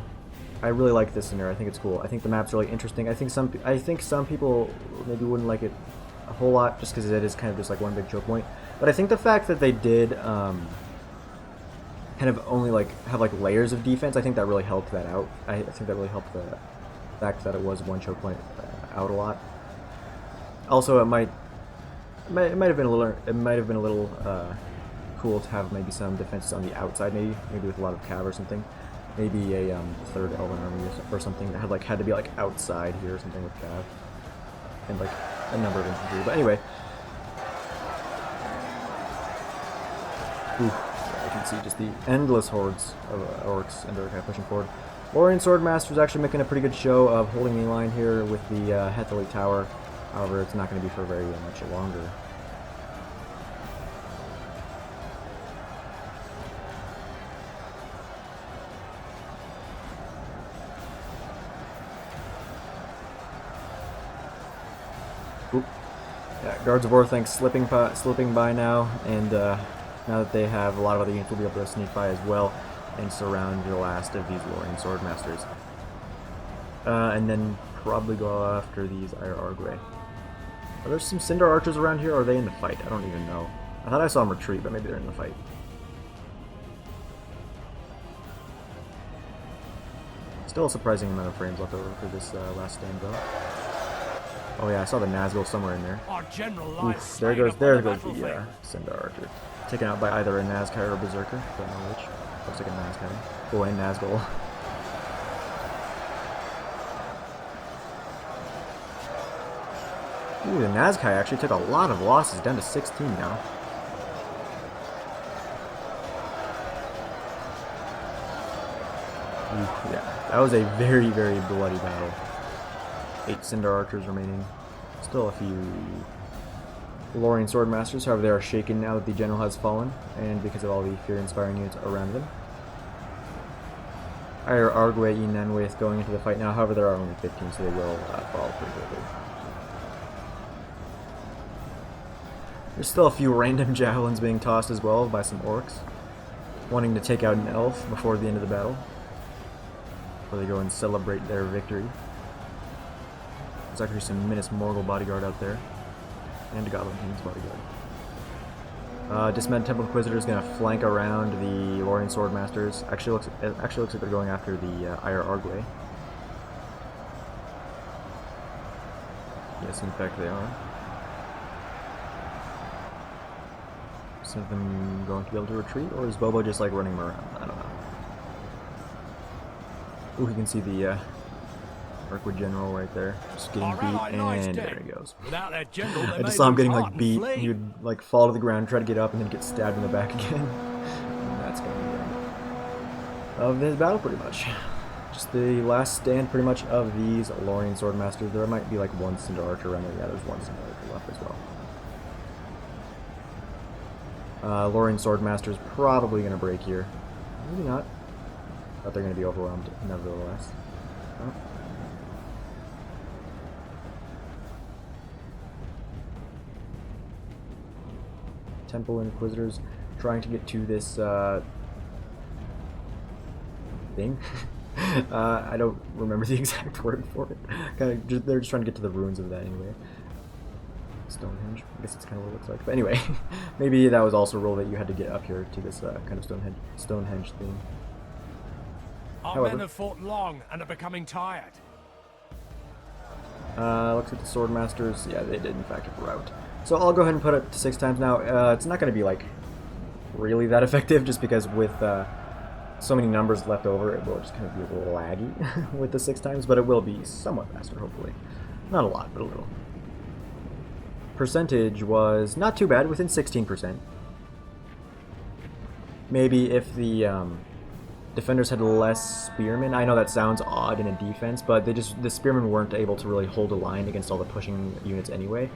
I really like this scenario. I think it's cool. I think the map's really interesting. I think some people maybe wouldn't like it a whole lot just because it is kind of just like one big choke point. But I think the fact that they did kind of only have layers of defense, I think that really helped that out. I think that really helped the fact that it was one choke point out a lot. Also, it might have been a little cool to have maybe some defenses on the outside, maybe with a lot of cav or something. Maybe a third elven army or something that had to be outside here or something with cav and a number of infantry. But anyway, I can see just the endless hordes of orcs and Uruk-hai pushing forward. Lorien Swordmaster's actually making a pretty good show of holding the line here with the Hethely Tower. However, it's not going to be for very much longer. Oop. Yeah, Guards of Orthanc slipping by now, and now that they have a lot of other units, will be able to sneak by as well and surround the last of these Lorien Swordmasters. And then probably go after these Ire Argue. Are there some Cinder Archers around here, or are they in the fight? I don't even know. I thought I saw them retreat, but maybe they're in the fight. Still a surprising amount of frames left over for this last stand, though. Oh yeah, I saw the Nazgul somewhere in there. Oof, there goes the Cinder Archer. Taken out by either a Nazkai or a Berserker. Don't know which. Looks like a Nazkai. Oh, and Nazgul. Ooh, the Nazkai actually took a lot of losses, down to 16 now. Ooh, yeah, that was a very, very bloody battle. 8 Cinder Archers remaining. Still a few Lorien Swordmasters, however they are shaken now that the general has fallen, and because of all the fear-inspiring units around them. Ire Argue Inanwith going into the fight now, however there are only 15, so they will fall pretty quickly. There's still a few random javelins being tossed as well by some orcs, wanting to take out an elf before the end of the battle, before they go and celebrate their victory. There's actually some Minas Morgul bodyguard out there, and a Goblin King's bodyguard. Dismounted Temple Inquisitor is going to flank around the Lorien Swordmasters. Actually looks like they're going after the Ire Argue. Yes, in fact they are. Some of them going to be able to retreat, or is Bobo just running them around? I don't know. Ooh, you can see the Arcwood General right there. Just getting Our beat, ally lies and dead. there he goes. Without their general, they I may just saw him lose getting heart like and beat. flee. He would like fall to the ground, try to get up, and then get stabbed in the back again. And that's gonna be the end of this battle, pretty much. Just the last stand, pretty much, of these Lorien Swordmasters. There might be like one Cinder Archer around there. Yeah, there's one Cinder Archer left as well. Lorien Swordmaster's probably gonna break here. Maybe not. But they're gonna be overwhelmed nevertheless. Oh. Temple Inquisitors trying to get to this thing. I don't remember the exact word for it. They're just trying to get to the ruins of that anyway. Stonehenge. I guess it's kind of what it looks like. But anyway, maybe that was also a rule that you had to get up here to this kind of Stonehenge thing. Our men have fought long and are becoming tired. Looks like the Swordmasters, yeah, they did in fact rout. So I'll go ahead and put it to 6 times now. It's not going to be like really that effective, just because with so many numbers left over, it will just kind of be a little laggy with the 6 times, but it will be somewhat faster, hopefully. Not a lot, but a little. Percentage was not too bad, within 16%. Maybe if the defenders had less spearmen. I know that sounds odd in a defense, but the spearmen weren't able to really hold a line against all the pushing units anyway.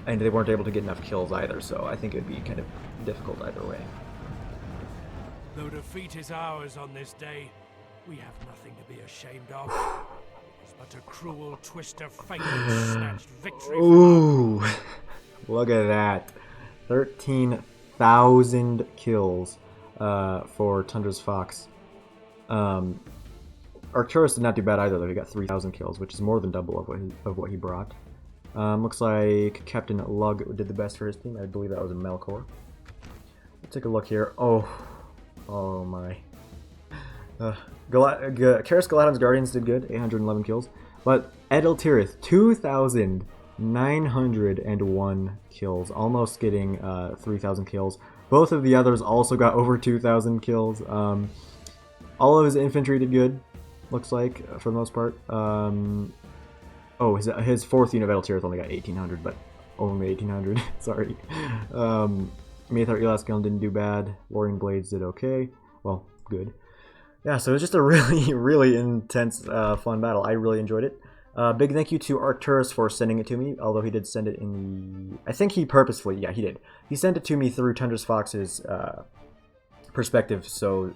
And they weren't able to get enough kills either, so I think it would be kind of difficult either way. Though defeat is ours on this day, we have nothing to be ashamed of. It's but a cruel twist of fate that snatched victory Ooh, look at that. 13,000 kills for Tundra's Fox. Arcturus did not do bad either, though. He got 3,000 kills, which is more than double of what he brought. Looks like Captain Lug did the best for his team. I believe that was a Melkor. Let's take a look here. Oh my. Karis Galadon's Guardians did good, 811 kills. But Edel Tirith, 2,901 kills, almost getting 3,000 kills. Both of the others also got over 2,000 kills. All of his infantry did good, looks like, for the most part. Oh, his fourth unit of Edel Tirith only got 1,800, but only 1,800. Sorry. Maethar Elaskion didn't do bad. Lorien Blades did okay. Well, good. Yeah, so it was just a really, really intense, fun battle. I really enjoyed it. Big thank you to Arcturus for sending it to me, although he did send it in the... I think he purposefully... Yeah, he did. He sent it to me through Tundra's Fox's perspective, so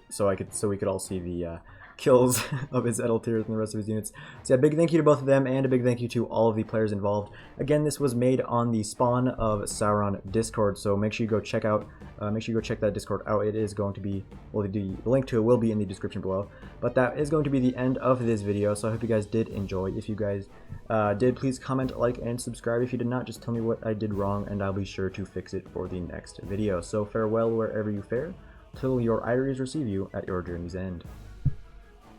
we could all see the kills of his Edel Tirith and the rest of his units. So yeah, big thank you to both of them, and a big thank you to all of the players involved. Again, this was made on the Spawn of Sauron Discord, so make sure you go check that Discord out. It is going to be, well, the link to it will be in the description below. But that is going to be the end of this video, so I hope you guys did enjoy. If you guys did, please comment, like, and subscribe. If you did not, just tell me what I did wrong, and I'll be sure to fix it for the next video. So farewell wherever you fare, till your eyries receive you at your journey's end.